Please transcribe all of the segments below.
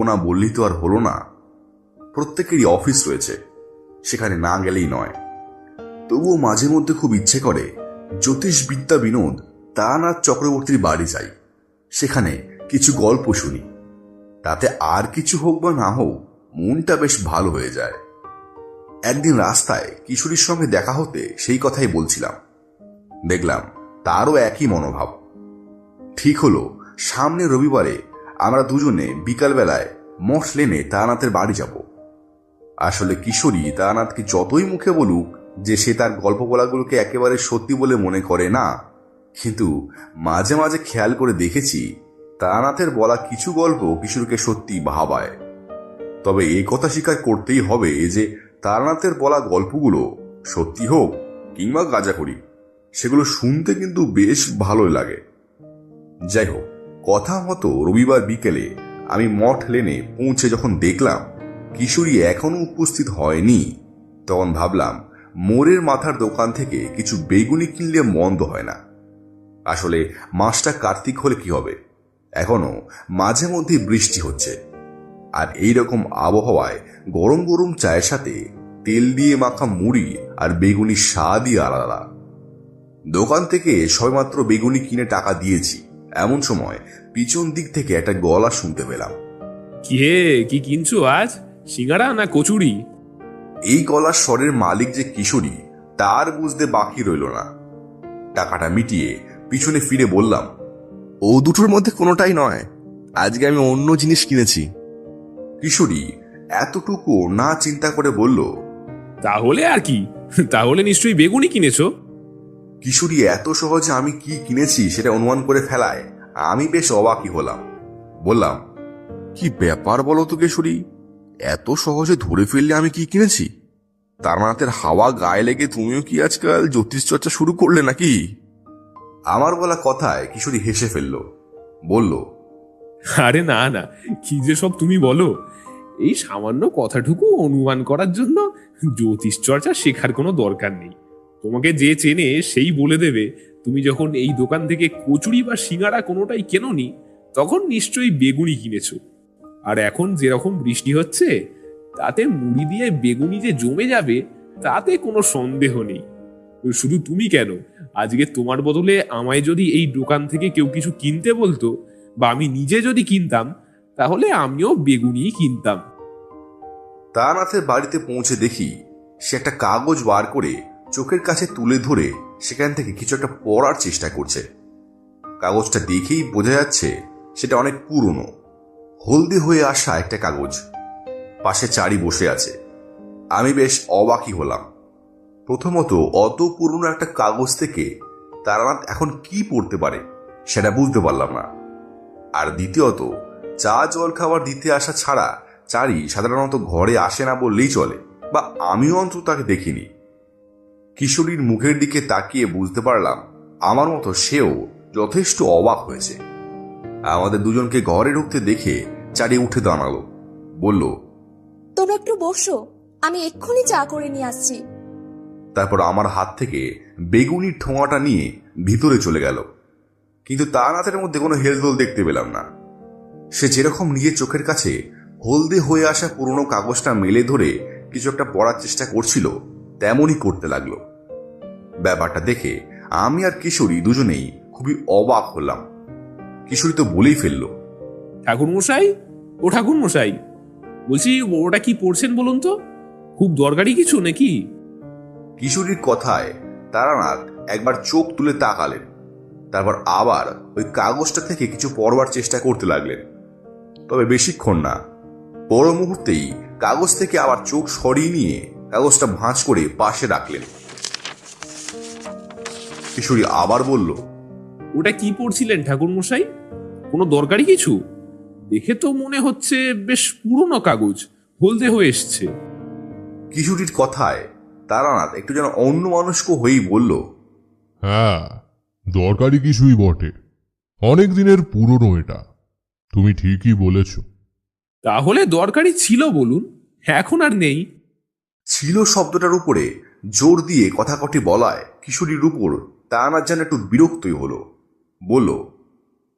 না বললেই তো আর হলো না। প্রত্যেকেরই অফিস রয়েছে, সেখানে না গেলেই নয়। তবুও মাঝে মধ্যে খুব ইচ্ছে করে জ্যোতিষবিদ্যা বিনোদ তারানাথ চক্রবর্তীর বাড়ি যাই, সেখানে কিছু গল্প শুনি। তাতে আর কিছু হোক বা না হোক, মনটা বেশ ভালো হয়ে যায়। একদিন রাস্তায় কিশোরীর সঙ্গে দেখা হতে সেই কথাই বলছিলাম। দেখলাম তারও একই মনোভাব। ঠিক হলো সামনে রবিবারে আমরা দুজনে বিকালবেলায় মঠ লেনে তারানাথের বাড়ি যাব। আসলে কিশোরী তারানাথকে যতই মুখে বলুক যে সে তার গল্প বলাগুলোকে একেবারে সত্যি বলে মনে করে না, কিন্তু মাঝে মাঝে খেয়াল করে দেখেছি তারানাথের বলা কিছু গল্প কিশোরীকে সত্যি ভাবায়। তবে এই কথা স্বীকার করতেই হবে যে তারানাথের বলা গল্পগুলো সত্যি হোক কিংবা গাঁজাখড়ি, সেগুলো শুনতে কিন্তু বেশ ভালোই লাগে। যাই হোক, কথা মতো রবিবার বিকেলে আমি মঠ লেনে পৌঁছে যখন দেখলাম কিশোরী এখনো উপস্থিত হয়নি, তখন ভাবলাম মোড়ের মাথার দোকান থেকে কিছু বেগুনি কিনলে মন্দ হয় না। আসলে মাসটা কার্তিক হলে কি হবে, এখনো মাঝে মধ্যে বৃষ্টি হচ্ছে, আর এইরকম আবহাওয়ায় গরম গরম চায়ের সাথে তেল দিয়ে মাখা মুড়ি আর বেগুনির স্বাদই আলাদা। দোকান থেকে সবেমাত্র বেগুনি কিনে টাকা দিয়েছি, এমন সময় পিছন দিক থেকে একটা গলা শুনতে পেলাম। কি হে, কি কিনছো আজ, সিঙ্গারা না কচুরি? এই গলার স্বরের মালিক যে কিশোরী তার বুঝতে বাকি রইল না। টাকাটা মিটিয়ে পিছনে ফিরে বললাম, ও দুটোর মধ্যে কোনোটাই নয়, আজকে আমি অন্য জিনিস কিনেছি। কিশোরী এতটুকু না চিন্তা করে বলল, তাহলে আর কি, তাহলে নিশ্চয়ই বেগুনি কিনেছো। কিশোরী এত সহজে আমি কি কিনেছি সেটা অনুমান করে ফেলায় আমি বেশ অবাকই হলাম। বললাম, কি ব্যাপার বলো তো কিশোরী, এত সহজে ধরে ফেললে আমি কি কিনেছি? তারানাথের হাওয়া গায়ে লেগে তুমিও কি আজকাল জ্যোতিষ চর্চা শুরু করলে নাকি? আমার বলা কথায় কিশোরী হেসে ফেলল, বলল, আরে না না, কি যে সব তুমি বলো, এই সামান্য কথাটুকু অনুমান করার জন্য জ্যোতিষ চর্চা শেখার কোনো দরকার নেই। তোমাকে যে চেনে সেই বলে দেবে তুমি যখন এই দোকান থেকে কচুরি বা সিঙ্গারা কোনোটাই কেননি, তখন নিশ্চয়ই বেগুনি কিনেছো। আর এখন যেরকম বৃষ্টি হচ্ছে, তাতে মুড়ি দিয়ে বেগুনি যে জমে যাবে তাতে কোনো সন্দেহ নেই। শুধু তুমি কেন, আজকে তোমার বদলে আমায় যদি এই দোকান থেকে কেউ কিছু কিনতে বলতো, বা আমি নিজে যদি কিনতাম, তাহলে আমিও বেগুনি কিনতাম। তারানাথের বাড়িতে পৌঁছে দেখি সে একটা কাগজ বার করে চোখের কাছে তুলে ধরে সেখান থেকে কিছু একটা পড়ার চেষ্টা করছে। কাগজটা দেখেই বোঝা যাচ্ছে সেটা অনেক পুরনো, হলদে হয়ে আসা একটা কাগজ। পাশে চারি বসে আছে। আমি বেশ অবাকই হলাম। প্রথমত, অত পুরনো একটা কাগজ থেকে তারানাথ এখন কি পড়তে পারে সেটা বুঝতে পারলাম না। আর দ্বিতীয়ত, চা জল খাবার দিতে আসা ছাড়া চারি সাধারণত ঘরে আসে না বললেই চলে, বা আমিও অন্তত তাকে দেখিনি। কিশোরীর মুখের দিকে তাকিয়ে বুঝতে পারলাম আমার মতো সেও যথেষ্ট অবাক হয়েছে। আমাদের দুজনকে ঘরে ঢুকতে দেখে চারি উঠে দাঁড়ালো, বলল, তোমরা একটু বসো, আমি এক্ষুনি চা করে নিয়ে আসছি। তারপর আমার হাত থেকে বেগুনির ঠোঙাটা নিয়ে ভিতরে চলে গেল। কিন্তু তারানাথের মধ্যে কোনো হেলদোল দেখতে পেলাম না। সে যেরকম নিজের চোখের কাছে হলদে হয়ে আসা পুরনো কাগজটা মেলে ধরে কিছু একটা পড়ার চেষ্টা করছিল, তেমনই করতে লাগলো। ব্যাপারটা দেখে আমি আর কিশোরী দুজনেই খুবই অবাক হলাম। কিশোরী তো বলেই ফেলল, ঠাকুর মশাই, ও ঠাকুর মশাই, বলছি ওটা কি পড়ছেন বলুন তো, খুব দরকারি কিছু নাকি? কিশোরীর কথায় তারানাথ একবার চোখ তুলে তাকালেন, তারপর আবার ওই কাগজটা থেকে কিছু পড়বার চেষ্টা করতে লাগলেন। তবে বেশিক্ষণ না, পর মুহূর্তেই কাগজ থেকে আবার চোখ সরিয়ে নিয়ে কাগজটা ভাঁজ করে পাশে রাখলেন। কিশোরী আবার বলল, ওটা কি পড়ছিলেন ঠাকুর মশাই? কোনো দরকারি কিছু? দেখে তো মনে হচ্ছে বেশ পুরনো কাগজ, হলদে হয়ে এসছে। কিশোরীর কথায় তারানাথ একটু যেন অন্য মানুষকে হয়েই বলল, হ্যাঁ, দরকারি কিছুই বটে, অনেক দিনের পুরনো এটা, তুমি ঠিকই বলেছ। তাহলে দরকারি ছিল বলুন, এখন আর নেই। ছিল শব্দটার উপরে জোর দিয়ে কথা কটি বলায় কিশোরীর উপর তারানাথ যেন একটু বিরক্তই হলো। বলল,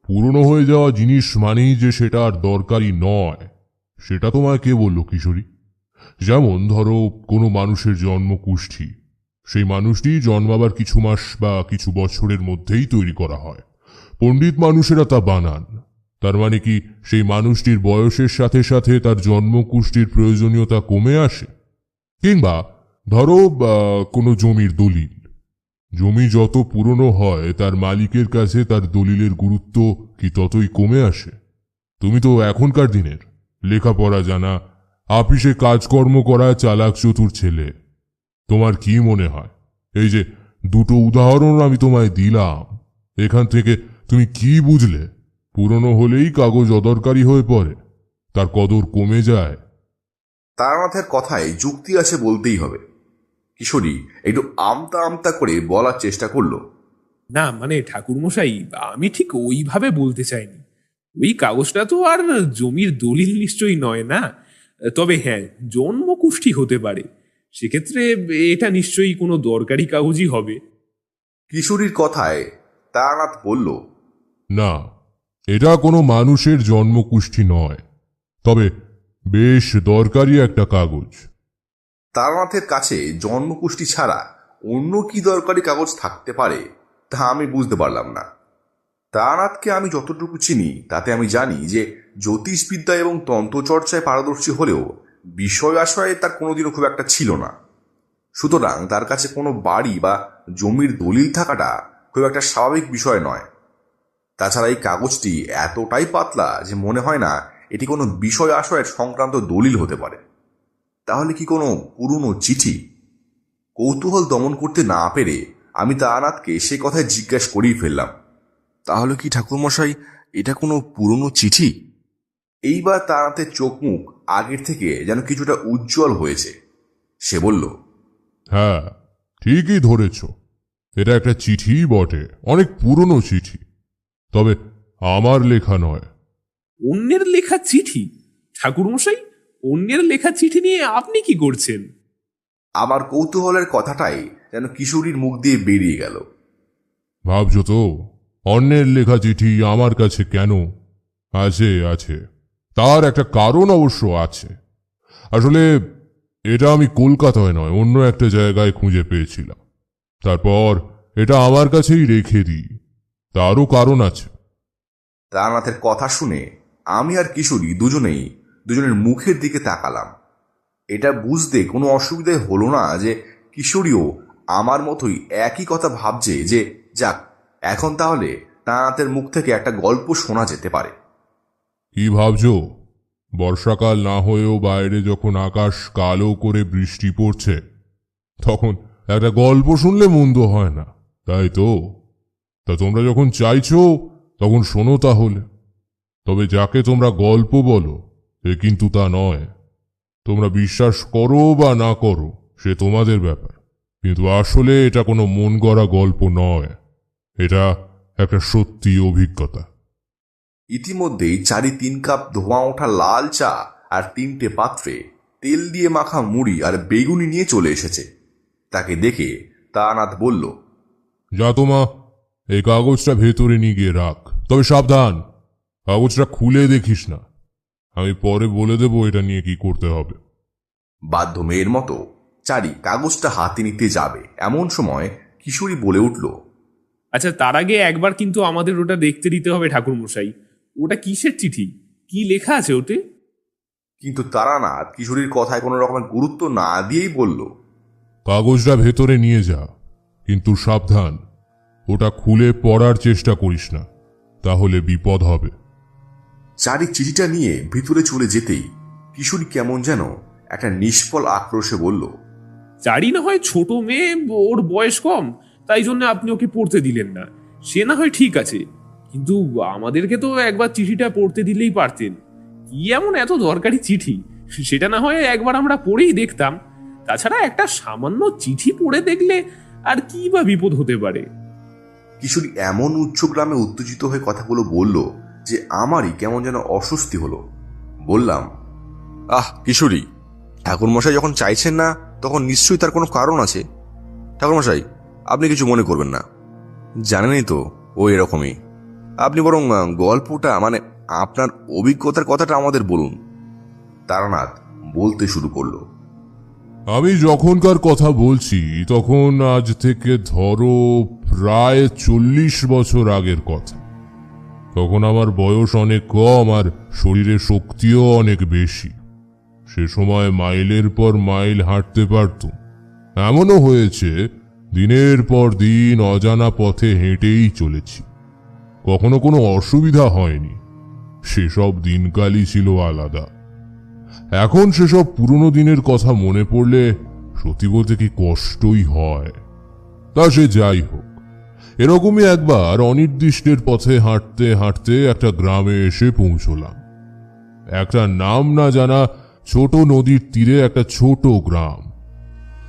পুরনো হয়ে যাওয়া জিনিস মানেই যে সেটা আর দরকারি নয়, সেটা তোমায় কে বলল কিশোরী? যেমন ধরো কোনো মানুষের জন্ম কুষ্ঠি, সেই মানুষটি জন্মাবার কিছু মাস বা কিছু বছরের মধ্যেই তৈরি করা হয়। পণ্ডিত মানুষেরা তা বানান। তার মানে কি সেই মানুষটির বয়সের সাথে সাথে তার জন্ম কুষ্ঠির প্রয়োজনীয়তা কমে আসে? কিংবা ধরো কোনো জমির দলিল, জমি যত পুরনো হয় তার মালিকের কাছে তার দলিলের গুরুত্ব কি ততই কমে আসে? তুমি তো এখনকার দিনের লেখাপড়া জানা, আপিসে কাজকর্ম করা চালাক চতুর ছেলে। তোমার কি মনে হয় এই যে দুটো উদাহরণ আমি তোমায় দিলাম, এখান থেকে তুমি কি বুঝলে? পুরনো হলেই কাগজ অদরকারি হয়ে পড়ে, তার কদর কমে যায়। তারানাথের কথায় যুক্তি আছে বলতেই হবে। কিশোরী একটু আমতা আমতা করে বলার চেষ্টা করলো। না মানে ঠাকুরমশাই, আমি ঠিক ওইভাবে বলতে চাইনি। ওই কাগজটা তো আর জমির দলিল নিশ্চয়ই নয় না। তবে হ্যাঁ, জন্মকুষ্ঠি হতে পারে, সেক্ষেত্রে এটা নিশ্চয়ই কোনো দরকারি কাগজই হবে। কিশোরীর কথায় তারানাথ বলল, না, এটা কোনো মানুষের জন্মকুষ্ঠি নয়, তবে বেশ দরকারি একটা কাগজ। তারানাথের কাছে জন্মকুষ্ঠি ছাড়া অন্য কি দরকারি কাগজ থাকতে পারে তা আমি বুঝতে পারলাম না। তারানাথকে আমি যতটুকু চিনি তাতে আমি জানি যে জ্যোতিষবিদ্যা এবং তন্ত্রচর্চায় পারদর্শী হলেও বিষয় আশয়ে তার কোনোদিনও খুব একটা ছিল না। সুতরাং তার কাছে কোনো বাড়ি বা জমির দলিল থাকাটা খুব একটা স্বাভাবিক বিষয় নয়। তাছাড়া এই কাগজটি এতটাই পাতলা যে মনে হয় না এটি কোনো বিষয় আশয়ের সংক্রান্ত দলিল হতে পারে। তাহলে কি কোনো পুরনো চিঠি? কৌতূহল দমন করতে না পেরে আমি তারানাথকে সে কথায় জিজ্ঞেস করেই ফেললাম, তাহলে কি ঠাকুরমশাই এটা কোনো পুরনো চিঠি? এইবার তারানাথের চোখ মুখ আগের থেকে যেন কিছুটা উজ্জ্বল হয়েছে। সে বলল, হ্যাঁ, ঠিকই ধরেছ, এটা একটা চিঠি বটে, অনেক পুরনো চিঠি, তবে আমার লেখা নয়। অন্যের লেখা চিঠি? ঠাকুরমশাই, অন্যের লেখা চিঠি নিয়ে আপনি কি করছেন? আমার কৌতূহলের কথাটাই যেন কিশোরীর মুখ দিয়ে বেরিয়ে গেল। ভাবছ তো অন্যের লেখা চিঠি আমার কাছে কেন? আছে আছে, তার একটা কারণ অবশ্য আছে। আসলে এটা আমি কলকাতায় নয়, অন্য একটা জায়গায় খুঁজে পেয়েছিলাম, তারপর এটা আমার কাছেই রেখে দিই। তারও কারণ আছে। তারানাথের কথা শুনে আমি আর কিশোরী দুজনের মুখের দিকে তাকালাম। এটা বুঝতে কোনো অসুবিধাই হলো না যে কিশোরীও আমার মতোই একই কথা ভাবছে যে যাক, এখন তাহলে তারানাথের মুখ থেকে একটা গল্প শোনা যেতে পারে। কি ভাবছ? বর্ষাকাল না হয়েও বাইরে যখন আকাশ কালো করে বৃষ্টি পড়ছে, তখন একটা গল্প শুনলে মন্দ হয় না, তাই তো? তা তোমরা যখন চাইছো তখন শোনো তাহলে। তবে যাকে তোমরা গল্প বলো এ কিন্তু তা নয়। তোমরা বিশ্বাস করো বা না করো সে তোমাদের ব্যাপার, কিন্তু আসলে এটা কোনো মন গড়া গল্প নয়, এটা একটা সত্যি অভিজ্ঞতা। ইতিমধ্যেই 4-3 কাপ ধোঁয়া ওঠা লাল চা আর 3টে পাত্রে তেল দিয়ে মাখা মুড়ি আর বেগুনি নিয়ে চলে এসেছে। তাকে দেখে তারানাথ বলল, যা তোমা, এই কাগজটা ভেতরে নিয়ে গিয়ে রাখ, তবে সাবধান, কাগজটা খুলে দেখিস না। আমি পরে বলে দেব এটা নিয়ে কি করতে হবে। বাধ্য মেয়ের মতো চারি কাগজটা হাতে নিতে যাবে এমন সময় কিশোরী বলে উঠল, আচ্ছা, তার আগে একবার কিন্তু আমাদের ওটা দেখতে দিতে হবে ঠাকুরমশাই। ওটা কিসের চিঠি? কি লেখা আছে ওতে? কিন্তু তারানাথ কিশোরীর কথায় কোনো রকমের গুরুত্ব না দিয়েই বলল, কাগজটা ভেতরে নিয়ে যা, কিন্তু সাবধান, ওটা খুলে পড়ার চেষ্টা করিস না, তাহলে বিপদ হবে। চারি চিঠিটা নিয়ে ভিতরে চলে যেতেই কিশোরী কেমন যেন একটা নিষ্ফল আক্রোশে বলল, চারি না হয় ছোট মেয়ে, ওর বয়স কম, তাই জন্য আপনি ওকে পড়তে দিলেন না, সে না হয় ঠিক আছে, কিন্তু আমাদেরকে তো একবার চিঠিটা পড়তে দিলেই পারতেন। কি এমন এত দরকারি চিঠি, সেটা না হয় একবার আমরা পড়েই দেখতাম। তাছাড়া একটা সামান্য চিঠি পড়ে দেখলে আর কি বা বিপদ হতে পারে? কিশোরী এমন উচ্চগ্রামে উত্তেজিত হয়ে কথাগুলো বলল যে আমারই কেমন যেন অস্বস্তি হলো। বললাম, কিশোরী, ঠাকুরমশাই যখন চাইছেন না তখন নিশ্চয়ই তার কোনো কারণ আছে। ঠাকুরমশাই, আপনি কিছু মনে করবেন না, জানেনই তো ও এরকমই। আপনি বরং গল্পটা মানে আপনার অভিজ্ঞতার কথাটা আমাদের বলুন। তারানাথ বলতে শুরু করলো। আমি যখনকার কথা বলছি তখন আজ থেকে ধরো প্রায় 40 বছর আগের কথা। তখন আমার বয়স অনেক কম আর শরীরে শক্তিও অনেক বেশি। সে সময় মাইলের পর মাইল হাঁটতে পারতুম। এমনও হয়েছে দিনের পর দিন অজানা পথে হেঁটেই চলেছি, কখনো কোনো অসুবিধা হয়নি। সেসব দিনকালই ছিল আলাদা। এখন সেসব পুরনো দিনের কথা মনে পড়লে সত্যি বলতে কি কষ্টই হয়। তা সে যাই হোক, এরকমই একবার অনির্দিষ্টের পথে হাঁটতে হাঁটতে একটা গ্রামে এসে পৌঁছলাম। একটা নাম না জানা ছোট নদীর তীরে একটা ছোট গ্রাম।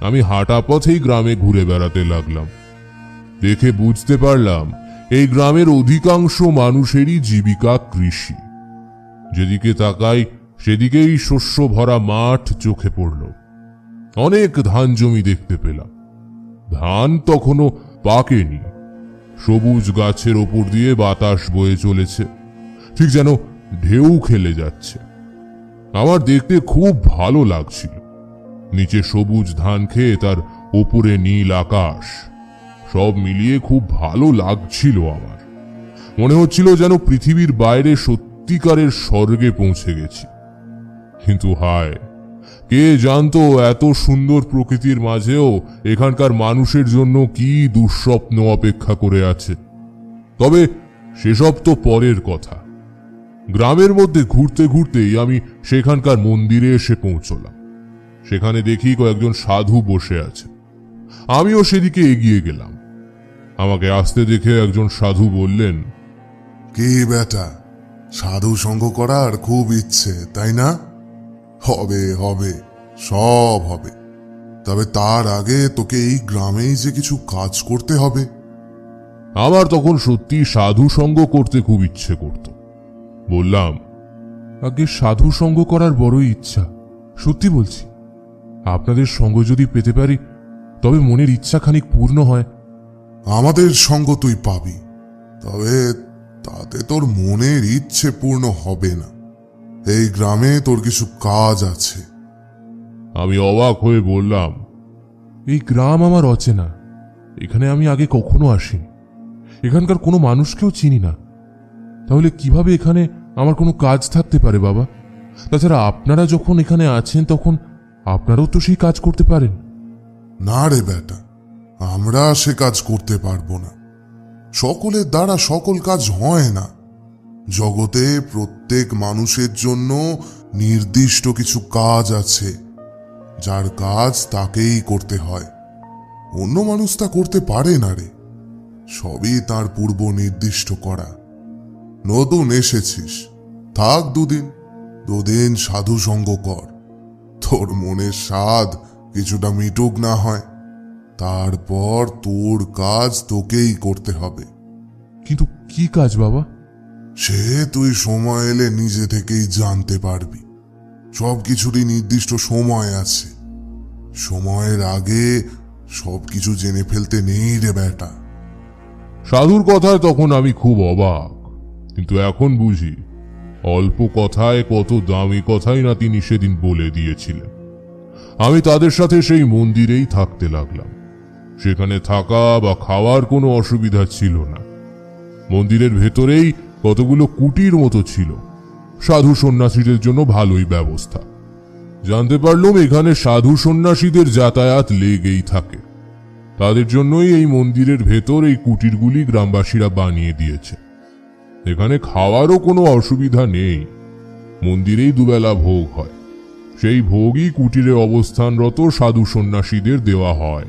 আমি হাঁটা পথেই গ্রামে ঘুরে বেড়াতে লাগলাম। দেখে বুঝতে পারলাম এই গ্রামের অধিকাংশ মানুষেরই জীবিকা কৃষি। যেদিকে তাকাই সেদিকেই শস্য ভরা মাঠ চোখে পড়ল। অনেক ধান জমি দেখতে পেলাম। ধান তখনও পাকেনি। সবুজ গাছের ওপর দিয়ে বাতাস বয়ে চলেছে, ঠিক যেন ঢেউ খেলে যাচ্ছে। আমার দেখতে খুব ভালো লাগছিল। নিচে সবুজ ধান খেয়ে তার ওপরে নীল আকাশ, সব মিলিয়ে খুব ভালো লাগছিল আমার। মনে হচ্ছিল যেন পৃথিবীর বাইরে সত্যিকারের স্বর্গে পৌঁছে গেছি। কিন্তু হায়, কে জানতো এত সুন্দর প্রকৃতির মাঝেও এখানকার মানুষের জন্য কি দুঃস্বপ্ন অপেক্ষা করে আছে। তবে সেসব তো পরের কথা। গ্রামের মধ্যে ঘুরতে ঘুরতেই আমি সেখানকার মন্দিরে এসে পৌঁছলাম। সেখানে দেখি কয়েকজন সাধু বসে আছে। আমিও সেদিকে এগিয়ে গেলাম। আমাকে আসতে দেখে একজন সাধু বললেন, কি বেটা, সাধু সঙ্গ করার খুব ইচ্ছে তাই না? হবে হবে, সব হবে। তবে তার আগে তোকে এই গ্রামেই যে কিছু কাজ করতে হবে। আমার তখন সত্যি সাধু সঙ্গ করতে খুব ইচ্ছে করত। বললাম, আগে সাধু সঙ্গ করার বড়ই ইচ্ছা, সত্যি বলছি। আপনাদের সঙ্গ যদি পেতে পারি তবে মনের ইচ্ছা খানিক পূর্ণ হয়। আমাদের সঙ্গ তুই পাবি, তবে তাতে তোর মনের ইচ্ছে পূর্ণ হবে না। এই গ্রামে তোর কিছু কাজ আছে। আমি অবাক হয়ে বললাম, এই গ্রাম আমার অচেনা। এখানে আমি আগে কখনো আসিনি। এখানকার কোনো মানুষকেও চিনি না। তাহলে কিভাবে এখানে আমার কোনো কাজ থাকতে পারে বাবা? তাছাড়া আপনারা যখন এখানে আছেন তখন আপনারাও তো সেই কাজ করতে পারেন। না রে বেটা, আমরা সে কাজ করতে পারবো না। সকলের দ্বারা সকল কাজ হয় না। জগতে প্রত্যেক মানুষের জন্য নির্দিষ্ট কিছু কাজ আছে, যার কাজ তাকেই করতে হয়। অন্য মানুষ তা করতে পারে না রে। সবই তার পূর্ব নির্দিষ্ট করা। নতুন এসেছিস, থাক দুদিন সাধু সঙ্গ কর। তোর মনের স্বাদ কিছুটা মিটুক না হয়, তারপর তোর কাজ তোকেই করতে হবে। কিন্তু কি কাজ বাবা? সে তুই সময় এলে নিজে থেকেই জানতে পারবি। সবকিছুরই নির্দিষ্ট সময় আছে। সময়ের আগে সবকিছু জেনে ফেলতে নেই রে বেটা। সাধুর কথায় তখন আমি খুব অবাক, কিন্তু এখন বুঝি অল্প কথায় কত দামি কথাই না তিনি সেদিন বলে দিয়েছিলেন। আমি তাদের সাথে সেই মন্দিরেই থাকতে লাগলাম। সেখানে থাকা বা খাওয়ার কোনো অসুবিধা ছিল না। মন্দিরের ভেতরেই কতগুলো কুটির মতো ছিল। সাধু সন্ন্যাসীদের জন্য ভালোই ব্যবস্থা। জানতে পারলাম এখানে সাধু সন্ন্যাসীদের যাতায়াত লেগেই থাকে। তাদের জন্যই এই মন্দিরের ভেতর এই কুটিরগুলি গ্রামবাসীরা বানিয়ে দিয়েছে। এখানে খাওয়ারও কোনো অসুবিধা নেই। মন্দিরেই দুবেলা ভোগ হয়। সেই ভোগই কুটিরে অবস্থানরত সাধু সন্ন্যাসীদের দেওয়া হয়।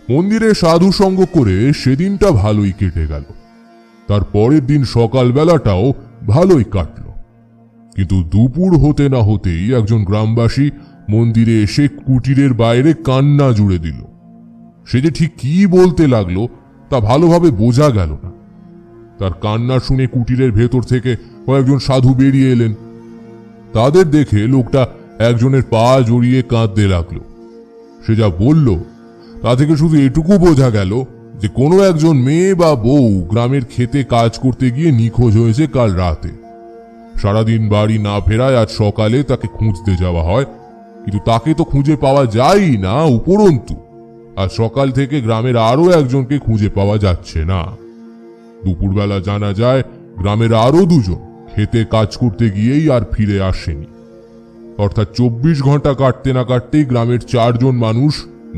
মন্দিরে সাধু সঙ্গ করে সেদিনটা ভালোই কেটে গেল। তার পরের দিন সকালবেলাটাও ভালোই কাটল। কিন্তু দুপুর হতে না হতেই একজন গ্রামবাসী মন্দিরে এসে কুটিরের বাইরে কান্না জুড়ে দিল। সে যে ঠিক কি বলতে লাগলো তা ভালোভাবে বোঝা গেল না। তার কান্না শুনে কুটিরের ভেতর থেকে কয়েকজন সাধু বেরিয়ে এলেন। তাদের দেখে লোকটা একজনের পা জড়িয়ে কাঁদতে লাগলো। সে যা বলল তা থেকে শুধু এটুকু বোঝা গেল যে কোনো একজন মেয়ে বা বউ গ্রামের ক্ষেতে কাজ করতে গিয়ে নিখোঁজ হয়েছে কাল রাতে। সারাদিন বাড়ি না ফেরায় আজ সকালে তাকে খুঁজতে যাওয়া হয়, কিন্তু তাকে তো খুঁজে পাওয়া যায়ই না। উপরন্তু আজ সকাল থেকে গ্রামের আরো একজনকে খুঁজে পাওয়া যাচ্ছে না। দুপুরবেলা জানা যায় গ্রামের আরো দুজন খেতে কাজ করতে গিয়েই আর ফিরে আসেনি। অর্থাৎ 24 ঘন্টা কাটতে না কাটতেই গ্রামের 4 জন মানুষ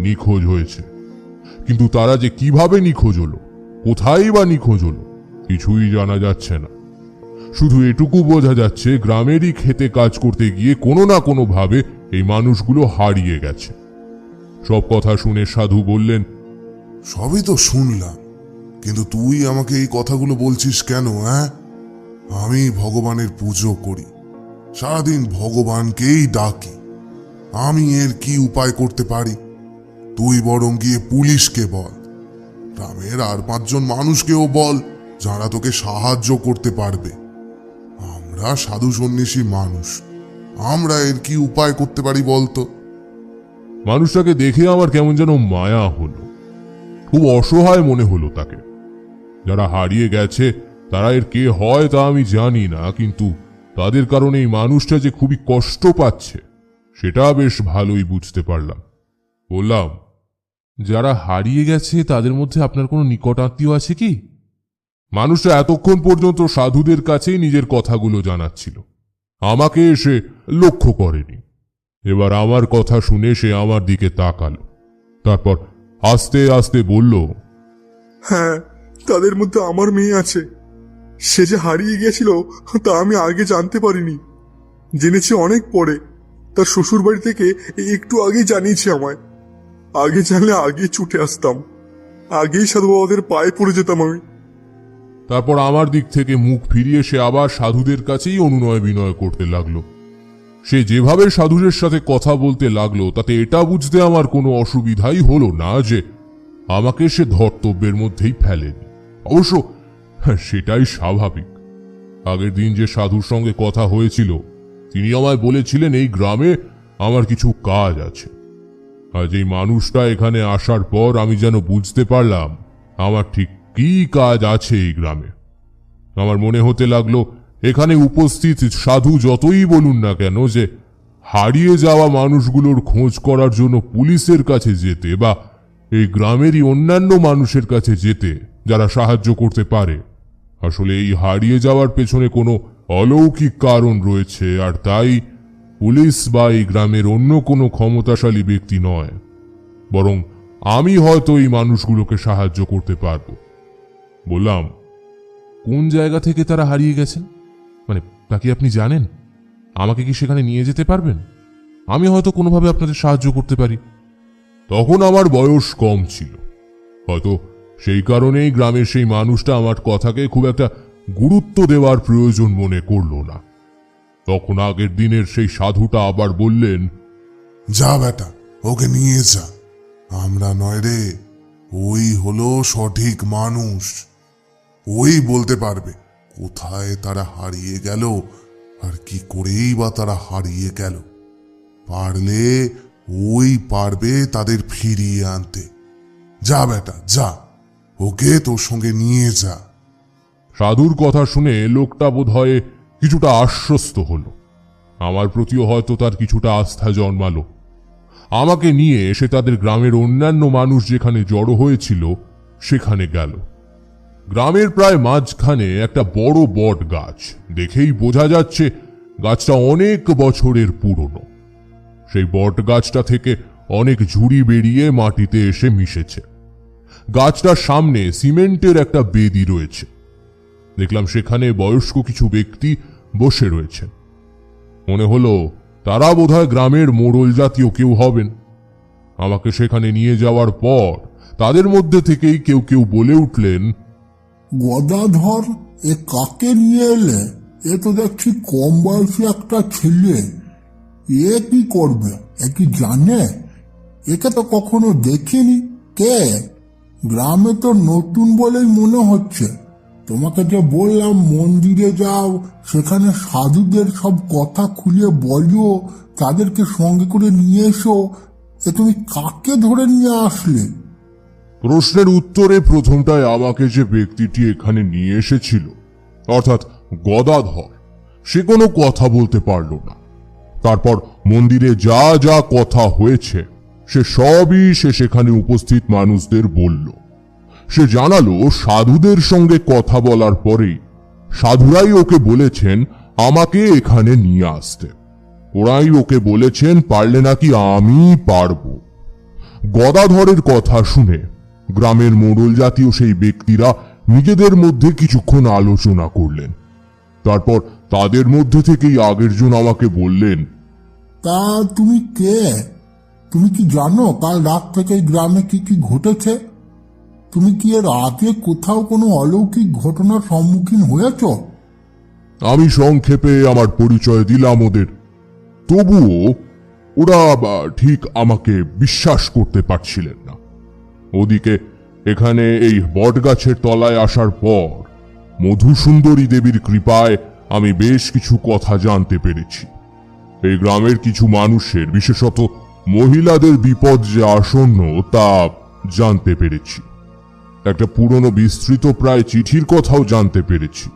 নিখোঁজ হয়েছে। কিন্তু তারা যে কিভাবে নিখোঁজ হলো, কোথায় বা নিখোঁজ হলো, কিছুই জানা যাচ্ছে না। শুধু এটুকু বোঝা যাচ্ছে গ্রামেরই খেতে কাজ করতে গিয়ে কোনো না কোনো ভাবে এই মানুষগুলো হারিয়ে গেছে। সব কথা শুনে সাধু বললেন, সবই তো শুনলাম, কিন্তু তুই আমাকে এই কথাগুলো বলছিস কেন? আমি ভগবানের পুজো করি, সারাদিন ভগবানকেই ডাকি। আমি এর কি উপায় করতে পারি? তুই বরং গিয়ে পুলিশকে বল, গ্রামের আর 5 জন মানুষকেও বল, যারা তোকে সাহায্য করতে পারবে। আমরা সাধু সন্ন্যাসী মানুষ, আমরা এর কি উপায় করতে পারি বলতো? মানুষটাকে দেখে আমার কেমন যেন মায়া হলো। খুব অসহায় মনে হলো তাকে। যারা হারিয়ে গেছে তারা এর কে হয় তা আমি জানি না, কিন্তু তাদের কারণে এই মানুষটা যে খুবই কষ্ট পাচ্ছে সেটা বেশ ভালোই বুঝতে পারলাম। বললাম, যারা হারিয়ে গেছে তাদের মধ্যে আপনার কোনো নিকট আত্মীয় আছে কি? মানুষটা এতক্ষণ পর্যন্ত সাধুদের কাছেই নিজের কথাগুলো জানাচ্ছিল, আমাকে এসে লক্ষ্য করেনি। এবার আমার কথা শুনে সে আমার দিকে তাকালো, তারপর আস্তে আস্তে বলল, হ্যাঁ, তাদের মধ্যে আমার মেয়ে আছে। সে যে হারিয়ে গিয়েছিল তা আমি আগে জানতে পারিনি, জেনেছি অনেক পরে। তার শ্বশুর বাড়ি থেকে একটু আগেই জানিয়েছে আমায়। আগে জানলে আগে ছুটে আসতাম, আগেই সাধু বাবাদের পায়ে পড়ে যেতাম আমি। তারপর আমার দিক থেকে মুখ ফিরিয়ে সে আবার সাধুদের কাছেই অনুনয় বিনয় করতে লাগলো। সে যেভাবে সাধুদের সাথে কথা বলতে লাগলো তাতে এটা বুঝতে আমার কোনো অসুবিধাই হলো না যে আমাকে সে ধর্তব্যের মধ্যেই ফেলেনি। অবশ্য সেটাই স্বাভাবিক। আগের দিন যে সাধুর সঙ্গে কথা হয়েছিল তিনি আমায় বলেছিলেন এই গ্রামে আমার কিছু কাজ আছে। আজ এই মানুষটা এখানে আসার পর আমি যেন বুঝতে পারলাম আমার ঠিক কি কাজ আছে এই গ্রামে। আমার মনে হতে লাগলো এখানে উপস্থিত সাধু যতই বলুন না কেন যে হারিয়ে যাওয়া মানুষগুলোর খোঁজ করার জন্য পুলিশের কাছে যেতে বা এই গ্রামেরই অন্যান্য মানুষের কাছে যেতে যারা সাহায্য করতে পারে, আসলে এই হারিয়ে যাওয়ার পেছনে কোনো অলৌকিক কারণ রয়েছে। আর তাই পুলিশ বা এই গ্রামের অন্য কোনো ক্ষমতাশালী ব্যক্তি নয়, বরং আমি হয়তো এই মানুষগুলোকে সাহায্য করতে পারবো। বললাম, কোন জায়গা থেকে তারা হারিয়ে গেছেন? মানে তা কি আপনি জানেন? আমাকে কি সেখানে নিয়ে যেতে পারবেন? আমি হয়তো কোনোভাবে আপনাদের সাহায্য করতে পারি। তখন আমার বয়স কম ছিল, হয়তো সেই কারণেই গ্রামের সেই মানুষটা আমার কথাকে খুব একটা গুরুত্ব দেওয়ার প্রয়োজন মনে করল না। তখন আগের দিনের সেই সাধুটা আবার বললেন, যা বেটা, ওকে নিয়ে যা। আমরা নয় রে, ওই হলো সঠিক মানুষ। ওই বলতে পারবে কোথায় তারা হারিয়ে গেল আর কি করেই বা তারা হারিয়ে গেল। পারলে ওই পারবে তাদের ফিরিয়ে আনতে। যা বেটা যা, ওকে তোর সঙ্গে নিয়ে যা। সাধুর কথা শুনে লোকটা বোধহয় কিছুটা আশ্বস্ত হলো। আমার প্রতিও হয়তো তার কিছুটা আস্থা জন্মালো। আমাকে নিয়ে এসে তাদের গ্রামের অন্যান্য মানুষ যেখানে জড়ো হয়েছিল সেখানে গেল। গ্রামের প্রায় মাঝখানে একটা বড় বট গাছ, দেখেই বোঝা যাচ্ছে গাছটা অনেক বছরের পুরনো। সেই বট গাছটা থেকে অনেক ঝুড়ি বেরিয়ে মাটিতে এসে মিশেছে। গাছটার সামনে সিমেন্টের একটা বেদি রয়েছে। দেখলাম সেখানে বয়স্ক কিছু ব্যক্তি বসে রয়েছেন। মনে হলো তারা বোধহয় গ্রামের মোড়ল জাতীয় কেউ হবেন। আমাকে সেখানে নিয়ে যাওয়ার পর তাদের মধ্যে থেকেই কেউ কেউ বলে উঠলেন, গদাধর, এ কাকে নিয়ে এলে? এ তো দেখছি কম বয়সী একটা ছেলে। এ কি করবে? এ কি জানে? একে তো কখনো দেখিনি। কে? গ্রামে তো নতুন বলেই মনে হচ্ছে। তোমাকে যে বললাম মন্দিরে যাও, সেখানে সাধুদের সব কথা খুলে বলো, তাদেরকে সঙ্গে করে নিয়ে এসো। এ তুমি কাকে ধরে নিয়ে আসলে? প্রশ্নের উত্তরে প্রথমটায় আমাকে যে ব্যক্তিটি এখানে নিয়ে এসেছিল, অর্থাৎ গদাধর, সে কোনো কথা বলতে পারল না। তারপর মন্দিরে যা যা কথা হয়েছে সে সবই সে সেখানে উপস্থিত মানুষদের বলল। সে জানালো সাধুদের সঙ্গে কথা বলার পরেই সাধুরাই ওকে বলেছেন আমাকে এখানে নিয়ে আসতে। ওরাই ওকে বলেছেন পারলে নাকি আমি পারবো। গদাধরের কথা শুনে গ্রামের মোড়ল জাতীয় সেই ব্যক্তিরা নিজেদের মধ্যে কিছুক্ষণ আলোচনা করলেন। তারপর তাদের মধ্যে থেকেই আগের জন আমাকে বললেন, তা তুমি কে? তুমি কি জানো কাল রাত থেকে এই গ্রামে কি কি ঘটেছে? তুমি কি এর আগে কোথাও কোনো অলৌকিক ঘটনার সম্মুখীন হয়েছ? আমি সংক্ষেপে আমার পরিচয় দিলাম ওদের। তবুও ওরা ঠিক আমাকে বিশ্বাস করতে পারছিলেন না। ওদিকে এখানে এই বটগাছের তলায় আসার পর মধুসুন্দরী দেবীর কৃপায় আমি বেশ কিছু কথা জানতে পেরেছি। এই গ্রামের কিছু মানুষের, বিশেষত মহিলাদের বিপদ যে আসন্ন তা জানতে পেরেছি। একটা পুরনো বিস্তৃত প্রায় চিঠির কথাও জানতে পেরেছি।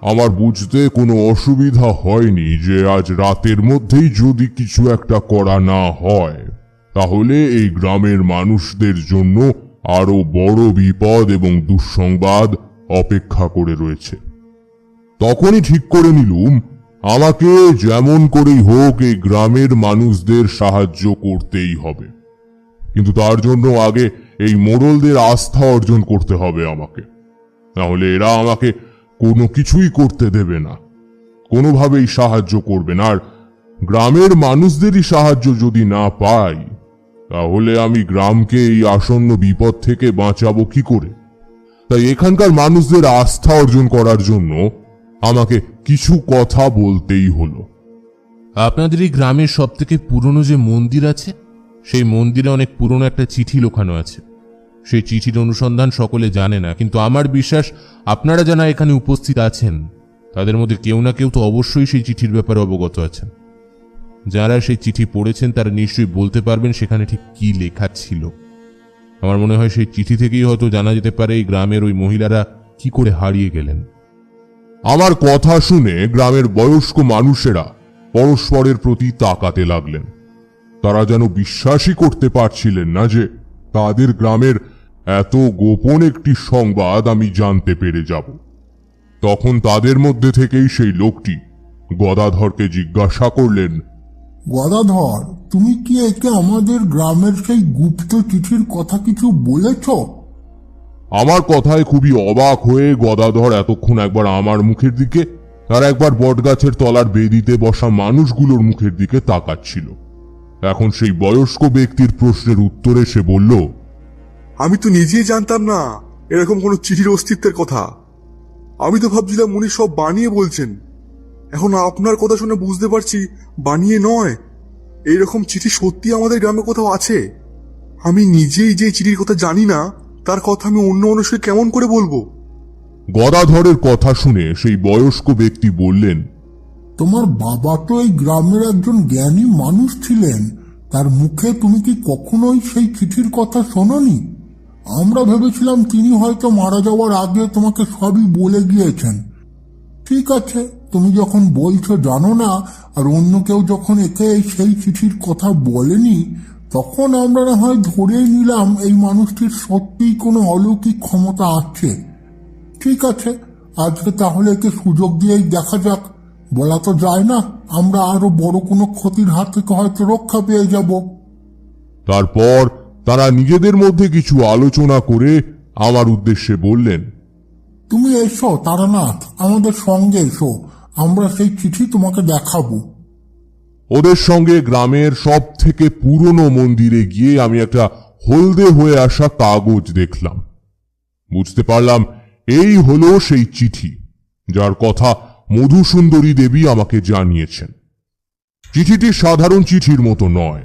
আমার বুঝতে কোনো অসুবিধা হয়নি যে আজ রাতের মধ্যেই যদি কিছু একটা করা না হয় তাহলে এই গ্রামের মানুষদের জন্য আরো বড় বিপদ এবং দুঃসংবাদ অপেক্ষা করে রয়েছে। তখনই ঠিক করে নিলুম আমাকে যেমন করেই হোক এই গ্রামের মানুষদের সাহায্য করতেই হবে। কিন্তু তার জন্য আগে এই মোড়লদের আস্থা অর্জন করতে হবে আমাকে, নাহলে এরা আমাকে কোনো কিছুই করতে দেবে না, কোনোভাবেই সাহায্য করবে না। আর গ্রামের মানুষদেরই সাহায্য যদি না পাই তাহলে আমি গ্রামকে এই আসন্ন বিপদ থেকে বাঁচাবো কি করে? তাই এখানকার মানুষদের আস্থা অর্জন করার জন্য আমাকে কিছু কথা বলতেই হলো। আপনাদের এই গ্রামের সব থেকে পুরনো যে মন্দির আছে, সেই মন্দিরে অনেক পুরনো একটা চিঠি লোকানো আছে। সেই চিঠির অনুসন্ধান সকলে জানে না, কিন্তু আমার বিশ্বাস আপনারা যারা এখানে উপস্থিত আছেন তাদের মধ্যে কেউ না কেউ তো অবশ্যই সেই চিঠির ব্যাপারে অবগত আছেন। যারা সেই চিঠি পড়েছেন তারা নিশ্চয়ই বলতে পারবেন সেখানে ঠিক কি লেখা ছিল। আমার মনে হয় সেই চিঠি থেকেই হয়তো জানা যেতে পারে এই গ্রামের ওই মহিলারা কি করে হারিয়ে গেলেন। আমার কথা শুনে গ্রামের বয়স্ক মানুষেরা পরস্পরের প্রতি তাকাতে লাগলেন। তারা যেন বিশ্বাসই করতে পারছিলেন না যে তাদের গ্রামের এত গোপন একটি সংবাদ আমি জানতে পেরে যাব। তখন তাদের মধ্যে থেকেই সেই লোকটি গদাধরকে জিজ্ঞাসা করলেন, গদাধর, তুমি কি একে আমাদের গ্রামের সেই গুপ্ত চিঠির কথা কিছু বলেছ? আমার কথায় খুবই অবাক হয়ে গদাধর এতক্ষণ একবার আমার মুখের দিকে আর একবার বটগাছের তলার বেদিতে বসা মানুষগুলোর মুখের দিকে তাকাচ্ছিল। এখন সেই বয়স্ক ব্যক্তির প্রশ্নের উত্তরে সে বলল, আমি তো নিজেই জানতাম না এরকম কোনো চিঠির অস্তিত্বের কথা। আমি তো ভাবছিলাম উনি সব বানিয়ে বলছেন। এখন আপনার কথা শুনে বুঝতে পারছি বানিয়ে নয়, এইরকম চিঠি সত্যি আমাদের গ্রামে কোথাও আছে। আমি নিজেই যে চিঠির কথা জানি না তার কথা আমি অন্য মানুষকে কেমন করে বলবো? গদাধরের কথা শুনে সেই বয়স্ক ব্যক্তি বললেন, তোমার বাবা তো এই গ্রামের একজন জ্ঞানী মানুষ ছিলেন, তার মুখে তুমি কি কখনোই সেই চিঠির কথা শোনোনি? আমরা ভেবেছিলাম তিনি হয়তো মারা যাওয়ার আগে তোমাকে সবই বলে গিয়েছেন। ঠিক আছে, তুমি যখন বলছো জানো না, আর অন্য কেউ যখন একে সেই চিঠির কথা বলেনি, তখন আমরা না হয় ধরেই নিলাম এই মানুষটির সত্যিই কোনো অলৌকিক ক্ষমতা আছে। ঠিক আছে, আজকে তাহলে একে সুযোগ দিয়েই দেখা যাক। বলা তো যায় না, আমরা আরো বড় কোনো ক্ষতির হাত থেকে হয়তো রক্ষা পেয়ে যাব। তারপর তারা নিজেদের মধ্যে কিছু আলোচনা করে আমার উদ্দেশ্যে বললেন, তুমি এসো তারানাথ, আমাদের সঙ্গে এসো, আমরা সেই চিঠি তোমাকে দেখাবো। ওদের সঙ্গে গ্রামের সব থেকে পুরনো মন্দিরে গিয়ে আমি একটা হলদে হয়ে আসা কাগজ দেখলাম। বুঝতে পারলাম এই হলো সেই চিঠি যার কথা মধুসুন্দরী দেবী আমাকে জানিয়েছেন। চিঠিটি সাধারণ চিঠির মতো নয়,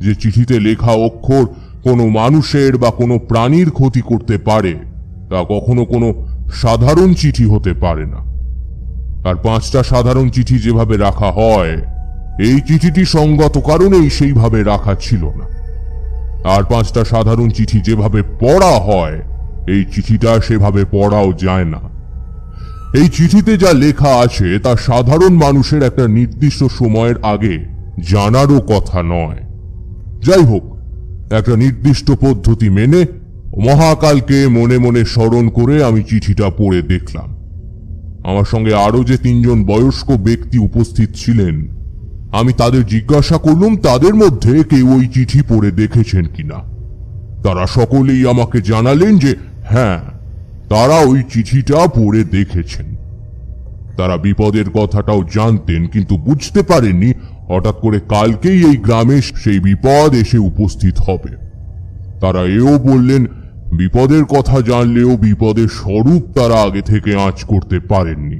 যে চিঠিতে লেখা অক্ষর কোনো মানুষের বা কোনো প্রাণীর ক্ষতি করতে পারে তা কখনো কোনো সাধারণ চিঠি হতে পারে না। আর 5টা সাধারণ চিঠি যেভাবে রাখা হয়, এই চিঠিটি সঙ্গত কারণেই সেইভাবে রাখা ছিল না। আর 5টা সাধারণ চিঠি যেভাবে পড়া হয়, এই চিঠিটা সেভাবে পড়াও যায় না। এই চিঠিতে যা লেখা আছে তা সাধারণ মানুষের একটা নির্দিষ্ট সময়ের আগে জানারও কথা নয়। যাই হোক, একটা নির্দিষ্ট পদ্ধতি মেনে মহাকালকে মনে মনে স্মরণ করে আমি চিঠিটা পড়ে দেখলাম। আমার সঙ্গে আরো যে 3 জন বয়স্ক ব্যক্তি উপস্থিত ছিলেন, আমি তাদের জিজ্ঞাসা করলাম তাদের মধ্যে কেউ ওই চিঠি পড়ে দেখেছেন কিনা। তারা সকলেই আমাকে জানালেন যে হ্যাঁ, তারা ওই চিঠিটা পড়ে দেখেছেন। তারা বিপদের কথাটাও জানতেন, কিন্তু বুঝতে পারেননি হঠাৎ করে কালকেই এই গ্রামে সেই বিপদ এসে উপস্থিত হবে। তারা এও বললেন বিপদের কথা জানলেও বিপদের স্বরূপ তারা আগে থেকে আঁচ করতে পারেননি।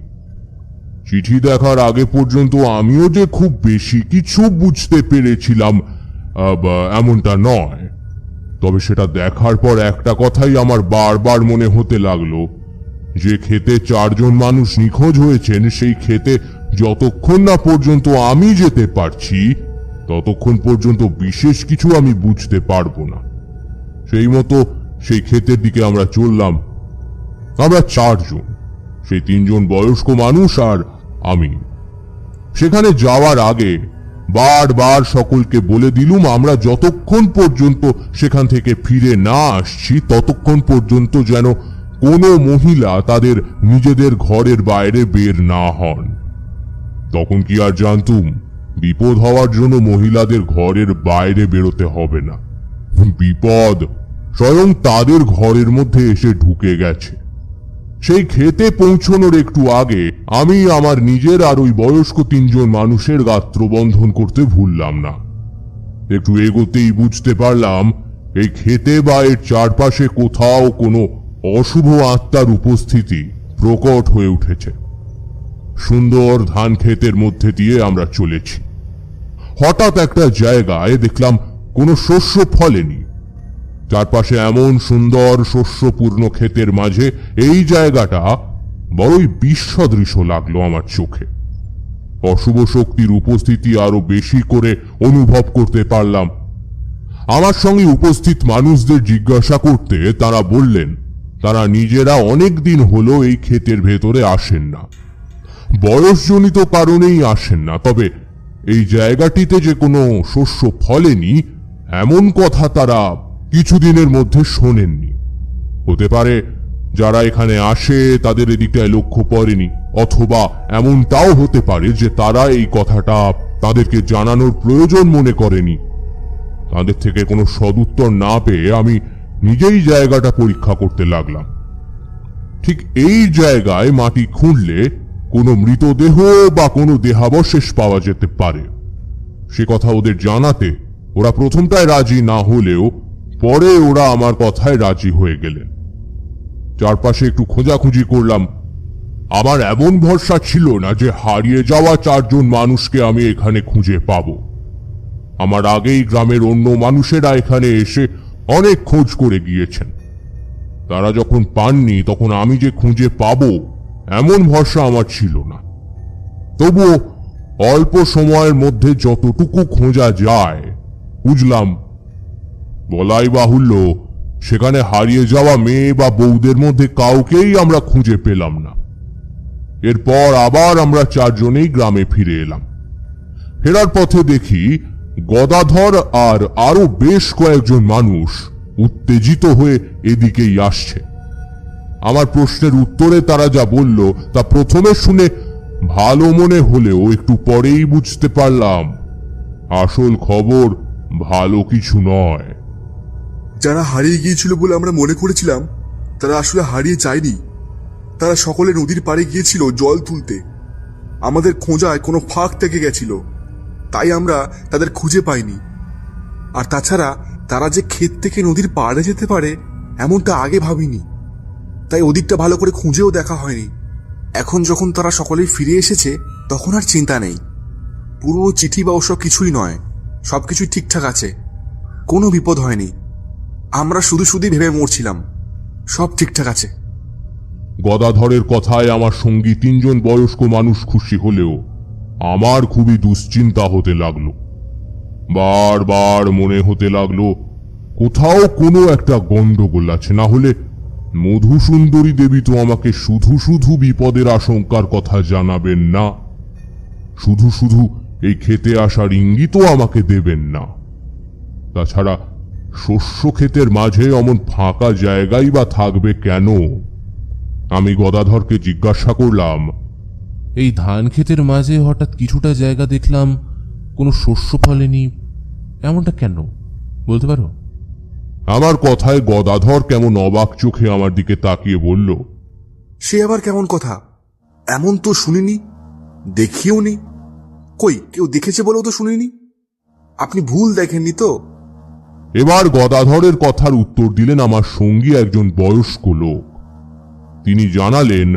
চিঠি দেখার আগে পর্যন্ত আমিও যে খুব বেশি কিছু বুঝতে পেরেছিলাম এমনটা নয়, তবে সেটা দেখার পর একটা কথাই আমার বারবার মনে হতে লাগলো, যে ক্ষেতে 4 জন মানুষ নিখোঁজ হয়েছেন সেই ক্ষেতে যতক্ষণ না পর্যন্ত আমি যেতে পারছি ততক্ষণ পর্যন্ত বিশেষ কিছু আমি বুঝতে পারবো না। সেই মতো সেই ক্ষেতের দিকে আমরা চললাম। আমরা 4 জন, সেই 3 জন বয়স্ক মানুষ আর আমি। সেখানে যাওয়ার আগে বারবার সকলকে বলে দিলুম আমরা যতক্ষণ পর্যন্ত সেখান থেকে ফিরে না আসছি ততক্ষণ পর্যন্ত যেন কোনো মহিলা তাদের নিজেদের ঘরের বাইরে বের না হন। তখন কি আর জানতুম বিপদ হওয়ার জন্য মহিলাদের ঘরের বাইরে বেরোতে হবে না, বিপদ স্বয়ং তাদের ঘরের মধ্যে এসে ঢুকে গেছে। সেই ক্ষেতে পৌঁছানোর একটু আগে আমি আমার নিজের আর ওই বয়স্ক 3 জন মানুষের গাত্রবন্ধন করতে ভুললাম না। একটু এগোতেই বুঝতে পারলাম এই ক্ষেতে বা এর চারপাশে কোথাও কোনো অশুভ আত্মার উপস্থিতি প্রকট হয়ে উঠেছে। সুন্দর ধান ক্ষেতের মধ্যে দিয়ে আমরা চলেছি। হঠাৎ একটা জায়গায় দেখলাম কোনো শস্য ফলেনি। চারপাশে এমন সুন্দর শস্যপূর্ণ ক্ষেতের মাঝে এই জায়গাটা বড়ই বিস্মদৃশ্য লাগলো আমার চোখে। অশুভ শক্তির উপস্থিতি আরো বেশি করে অনুভব করতে পারলাম। আমার সঙ্গে উপস্থিত মানুষদের জিজ্ঞাসা করতে তারা বললেন তারা নিজেরা অনেক দিন হলো এই ক্ষেতের ভেতরে আসেন না, বয়সজনিত কারণেই আসেন না, তবে এই জায়গাটিতে যে কোনো শস্য ফলেনি এমন কথা তারা কিছুদিনের মধ্যে শোনেননি। হতে পারে যারা এখানে আসে তাদের এদিকটায় লক্ষ্য পড়েনি, অথবা এমনটাও হতে পারে যে তারা এই কথাটা তাদেরকে জানানোর প্রয়োজন মনে করেনি। তাদের থেকে কোনো সদুত্তর না পেয়ে আমি নিজেই জায়গাটা পরীক্ষা করতে লাগলাম। ঠিক এই জায়গায় মাটি খুঁড়লে কোনো মৃতদেহ বা কোনো দেহাবশেষ পাওয়া যেতে পারে। সে কথা ওদের জানাতে ওরা প্রথমটায় রাজি না হলেও পরে ওরা আমার কথায় রাজি হয়ে গেলেন। চারপাশে একটু খোঁজাখুঁজি করলাম। আমার এমন ভরসা ছিল না যে হারিয়ে যাওয়া 4 জন মানুষকে আমি এখানে খুঁজে পাব। আমার আগেই গ্রামের অন্য মানুষেরা এখানে এসে অনেক খোঁজ করে গিয়েছেন। তারা যখন পাননি তখন আমি যে খুঁজে পাব এমন ভরসা আমার ছিল না। তবুও অল্প সময়ের মধ্যে যতটুকু খোঁজা যায় বুঝলাম। বলাই বাহুল্য সেখানে হারিয়ে যাওয়া মেয়ে বা বউদের মধ্যে কাউকেই আমরা খুঁজে পেলাম না। এরপর আবার আমরা 4 জনেই গ্রামে ফিরে এলাম। ফেরার পথে দেখি গদাধর আর আরো বেশ কয়েকজন মানুষ উত্তেজিত হয়ে এদিকেই আসছে। আমার প্রশ্নের উত্তরে তারা যা বলল তা প্রথমে শুনে ভালো মনে হলেও একটু পরেই বুঝতে পারলাম আসল খবর ভালো কিছু নয়। যারা হারিয়ে গিয়েছিল বলে আমরা মনে করেছিলাম তারা আসলে হারিয়ে যায়নি। তারা সকলে নদীর পাড়ে গিয়েছিল জল তুলতে। আমাদের খোঁজায় কোনো ফাঁক থেকে গেছিল, তাই আমরা তাদের খুঁজে পাইনি। আর তাছাড়া তারা যে ক্ষেত থেকে নদীর পাড়ে যেতে পারে এমনটা আগে ভাবিনি, তাই ওদিকটা ভালো করে খুঁজেও দেখা হয়নি। এখন যখন তারা সকলেই ফিরে এসেছে তখন আর চিন্তা নেই। পুরো চিঠি বা ওসব কিছুই নয়, সবকিছুই ঠিকঠাক আছে, কোনো বিপদ হয়নি। আমরা শুধু ভেবে মরছিলাম, সব ঠিকঠাক আছে। গদাধরের কথায় আমার সঙ্গী 3 জন বয়স্ক মানুষ খুশি হলেও আমার খুবই দুশ্চিন্তা হতে লাগলো। বারবার মনে হতে লাগলো কোথাও কোনো একটা গন্ডগোল আছে, না হলে মধুসুন্দরী দেবী তো আমাকে শুধু শুধু বিপদের আশঙ্কার কথা জানাবেন না, শুধু শুধু এই খেতে আসার ইঙ্গিতও আমাকে দেবেন না। তাছাড়া শস্য ক্ষেতের মাঝে অমন ফাঁকা জায়গাই বা থাকবে কেন? আমি গদাধরকে জিজ্ঞাসা করলাম, এই ধান ক্ষেতের মাঝে হঠাৎ কিছুটা জায়গা দেখলাম কোনো শস্য ফলেনি, এমনটা কেন বলতে পারো? আমার কথায় গদাধর কেমন অবাক চোখে আমার দিকে তাকিয়ে বলল, সে আবার কেমন কথা? এমন তো শুনিনি, দেখিও নি। কই, কেউ দেখেছে বলেও তো শুনিনি। আপনি ভুল দেখেননি তো? এবার গদাধরের কথার উত্তর দিলেন আমার সঙ্গী একজন বয়স্ক লোক। তিনি জানালেন,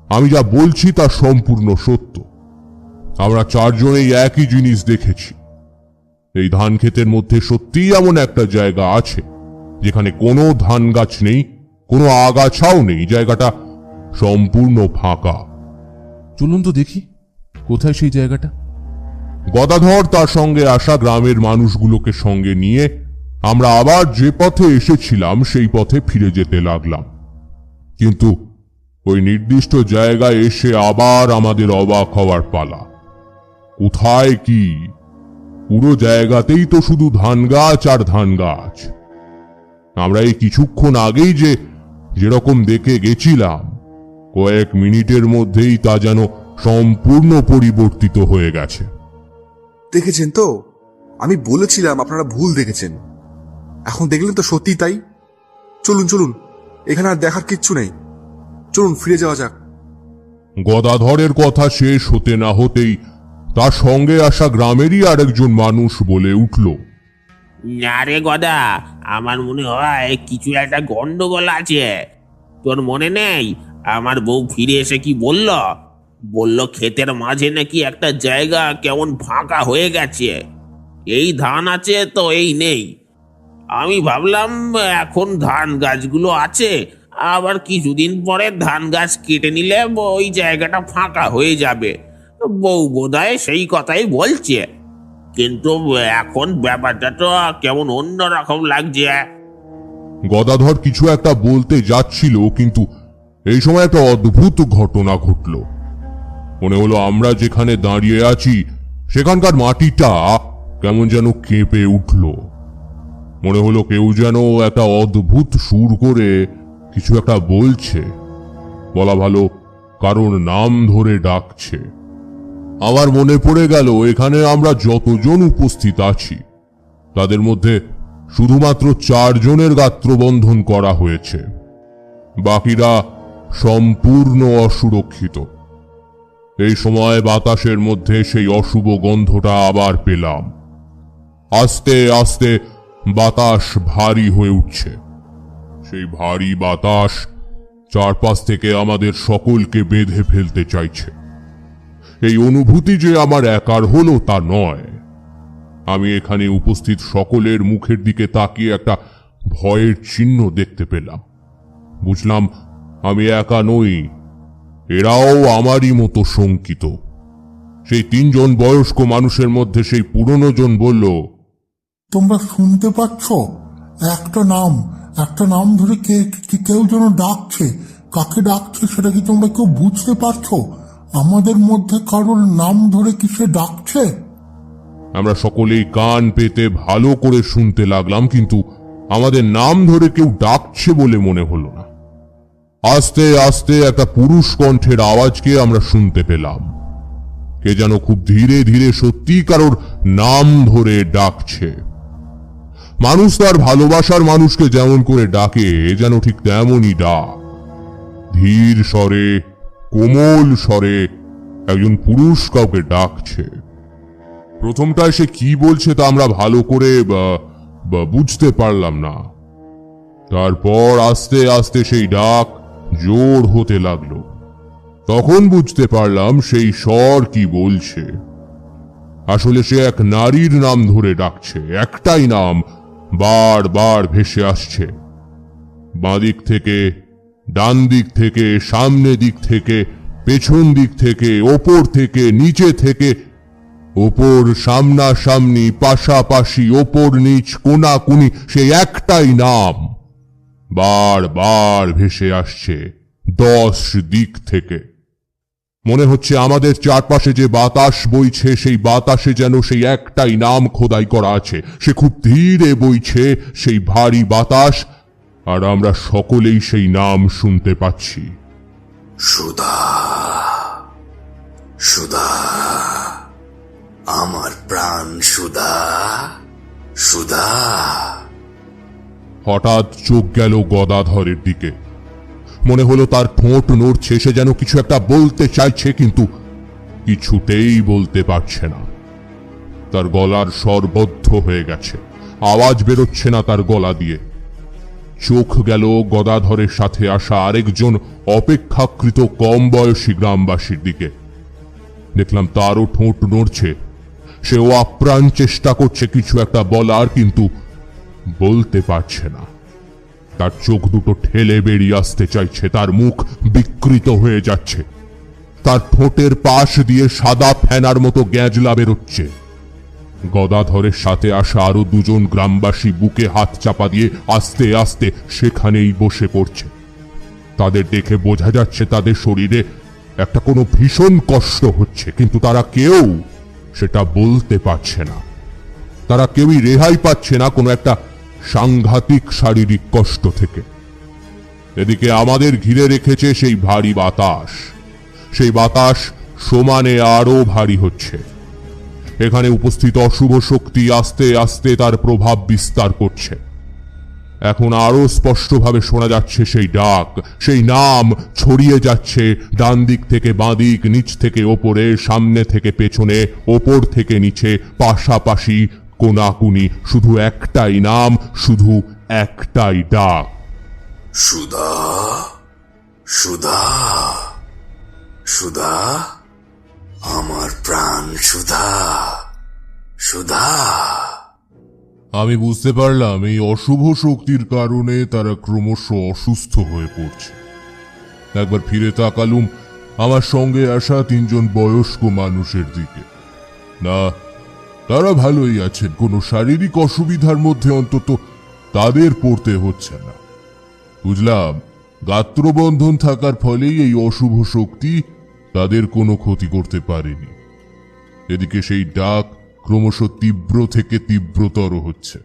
আমি যা বলছি তা সম্পূর্ণ সত্য। আমরা চারজনেই একই জিনিস দেখেছি। এই ধান ক্ষেতের মধ্যে সত্যিই এমন একটা জায়গা আছে যেখানে কোনো ধান গাছ নেই, কোনো আগাছাও নেই, জায়গাটা সম্পূর্ণ ফাঁকা। চলুন তো দেখি কোথায় সেই জায়গাটা। গদাধর তার সঙ্গে আসা গ্রামের মানুষগুলোকে সঙ্গে নিয়ে আমরা আবার যে পথে এসেছিলাম সেই পথে ফিরে যেতে লাগলাম। কিন্তু ওই নির্দিষ্ট জায়গায় এসে আবার আমাদের অবাক হওয়ার পালা। কোথায় কি? পুরো জায়গাতেই তো শুধু ধান গাছ আর ধান গাছ। আমরা এই কিছুক্ষণ আগেই যেরকম দেখে গেছিলাম, কয়েক মিনিটের মধ্যেই তা যেন সম্পূর্ণ পরিবর্তিত হয়ে গেছে। দেখেছেন তো? আমি বলেছিলাম আপনারা ভুল দেখেছেন। এখন দেখলেন তো সত্যি তাই। চলুন চলুন, এখানে আর দেখার কিচ্ছু নেই। চলুন ফিরে যাওয়া যাক। গদাধরের কথা শেষ হতে না হতেই তার সঙ্গে আসা গ্রামেরই আরেকজন মানুষ বলে উঠল, না রে গদা, আমার মনে হয় কিছু একটা গন্ডগোল আছে। তোর মনে নেই আমার বউ ফিরে এসে কি বলল ক্ষেতের মাঝে নাকি একটা জায়গা কেমন ফাঁকা হয়ে গেছে, এই ধান আছে তো এই নেই। আমি ভাবলাম এখন ধান গাছগুলো আছে, আবার কিছুদিন পরে ধান গাছ কেটে নিলে ওই জায়গাটা ফাঁকা হয়ে যাবে। বউ বোধহয় সেই কথাই বলছে, কিন্তু এখন ব্যাপারটা তো কেমন অন্যরকম লাগছে। গদাধর কিছু একটা বলতে যাচ্ছিল, কিন্তু এই সময় একটা অদ্ভুত ঘটনা ঘটল। মনে হলো আমরা যেখানে দাঁড়িয়ে আছি সেখানকার মাটিটা কেমন যেন কেঁপে উঠল। মনে হলো কেউ যেন একটা অদ্ভুত সুর করে কিছু একটা বলছে, বলা ভালো কারোর নাম ধরে ডাকছে। আমার মনে পড়ে গেল এখানে আমরা যতজন উপস্থিত আছি তাদের মধ্যে শুধুমাত্র 4 জনের গাত্রবন্ধন করা হয়েছে, বাকিরা সম্পূর্ণ অসুরক্ষিত। এই সময় বাতাসের মধ্যে সেই অশুভ গন্ধটা আবার পেলাম। আস্তে আস্তে বাতাস ভারী হয়ে উঠছে। সেই ভারী বাতাস চারপাশ থেকে আমাদের সকলকে বেঁধে ফেলতে চাইছে। এই অনুভূতি যে আমার একার হলো তা নয়। আমি এখানে উপস্থিত সকলের মুখের দিকে তাকিয়ে একটা ভয়ের চিহ্ন দেখতে পেলাম। বুঝলাম আমি একা নই, এরাও আমারই মতো শঙ্কিত। সেই 3 জন বয়স্ক মানুষের মধ্যে সেই পুরনো জন বলল, তোমরা শুনতে পাচ্ছ? একটা নাম ধরে কেউ যেন ডাকছে। কাকে ডাকছে সেটা কি তোমরা কেউ বুঝতে পারছো? আমাদের মধ্যে কারোর নাম ধরে কিসে ডাকছে? আমরা সকলেই কান পেতে ভালো করে শুনতে লাগলাম, কিন্তু আমাদের নাম ধরে কেউ ডাকছে বলে মনে হলো না। আস্তে আস্তে একটা পুরুষ কণ্ঠের আওয়াজকে আমরা শুনতে পেলাম। কে যেন খুব ধীরে ধীরে সত্যি কারোর নাম ধরে ডাকছে। মানুষ তার ভালোবাসার মানুষকে যেমন করে ডাকে, যেন ঠিক তেমনই ডাক। ধীর স্বরে, কোমল স্বরে একজন পুরুষ কাউকে ডাকছে। প্রথমটায় সে কি বলছে তা আমরা ভালো করে বুঝতে পারলাম না। তারপর আস্তে আস্তে সেই ডাক জোর হতে লাগলো। তখন বুঝতে পারলাম সেই স্বর কি বলছে। আসলে সে এক নারীর নাম ধরে ডাকছে। একটাই নাম বারবার ভেসে আসছে। বাঁদিক থেকে, ডান দিক থেকে, সামনে দিক থেকে, পেছন দিক থেকে, ওপর থেকে, নিচে থেকে, ওপর, সামনাসামনি, পাশাপাশি, ওপর নিচ, কোনাকুনি, সেই একটাই নাম। বারবার ভেসে আসছে 10 দিক থেকে। মনে হচ্ছে আমাদের চারপাশে যে বাতাস বইছে সেই বাতাসে যেন সেই একটাই নাম খোদাই করা আছে। সে খুব ধীরে বইছে সেই ভারী বাতাস, আর আমরা সকলেই সেই নাম শুনতে পাচ্ছি। সুধা, সুধা, আমার প্রাণ সুধা, সুধা। হঠাৎ চোখ গেল গদাধরের দিকে। মনে হলো তার ঠোঁট নড়ছে, সে যেন কিছু একটা বলতে চাইছে কিন্তু কিছুতেই বলতে পারছে না। তার গলার স্বর বদ্ধ হয়ে গেছে, আওয়াজ বেরোচ্ছে না তার গলা দিয়ে। চোখ গেল গদাধরের সাথে আসা আরেকজন অপেক্ষাকৃত কম বয়সী গ্রামবাসীর দিকে। দেখলাম তারও ঠোঁট নড়ছে, সেও আপ্রাণ চেষ্টা করছে কিছু একটা বলার, কিন্তু বলতে পারছে না। তার চোখ দুটো ঠেলে বেরিয়ে আসতে চাইছে, তার মুখ বিকৃত হয়ে যাচ্ছে, তার ঠোঁটের পাশ দিয়ে সাদা ফেনার মতো গ্যাজলা বেরোচ্ছে। গদাধরের সাথে আসা আরো দুজন গ্রামবাসী বুকে হাত চাপা দিয়ে আস্তে আস্তে সেখানেই বসে পড়ছে। তাদের দেখে বোঝা যাচ্ছে তাদের শরীরে একটা কোনো ভীষণ কষ্ট হচ্ছে, কিন্তু তারা কেউ সেটা বলতে পারছে না। তারা কেউই রেহাই পাচ্ছে না কোনো একটা সাংঘাতিক শারীরিক কষ্ট থেকে। এদিকে আমাদের ঘিরে রেখেছে সেই ভারী বাতাস। সেই বাতাস সমানে আরো ভারী হচ্ছে। এখানে উপস্থিত অশুভ শক্তি আস্তে আস্তে তার প্রভাব বিস্তার করছে। এখন আরো স্পষ্টভাবে শোনা যাচ্ছে সেই ডাক, সেই নাম ছড়িয়ে যাচ্ছে ডান দিক থেকে বাঁ দিক, নিচ থেকে ওপরে, সামনে থেকে পেছনে, ওপর থেকে নিচে, পাশাপাশি, কোনাকুনি। শুধু একটাই নাম, শুধু একটাই ডাক, সুধা, সুধা, সুধা, আমার প্রাণ সুধা, সুধা। আমি বুঝতে পারলাম এই অশুভ শক্তির কারণে তারা ক্রমশ অসুস্থ হয়ে পড়ছে। একবার ফিরে তাকালুম আমার সঙ্গে আসা 3 জন বয়স্ক মানুষের দিকে। না, তারা ভালোই আছেন, কোনো শারীরিক অসুবিধার মধ্যে অন্তত তাদের পড়তে হচ্ছে না। বুঝলাম গাত্রবন্ধন থাকার ফলেই এই অশুভ শক্তি তাদের কোনো ক্ষতি করতে পারেনি। এদিকে সেই ডাক ক্রমশ তীব্র থেকে তীব্রতর হচ্ছে।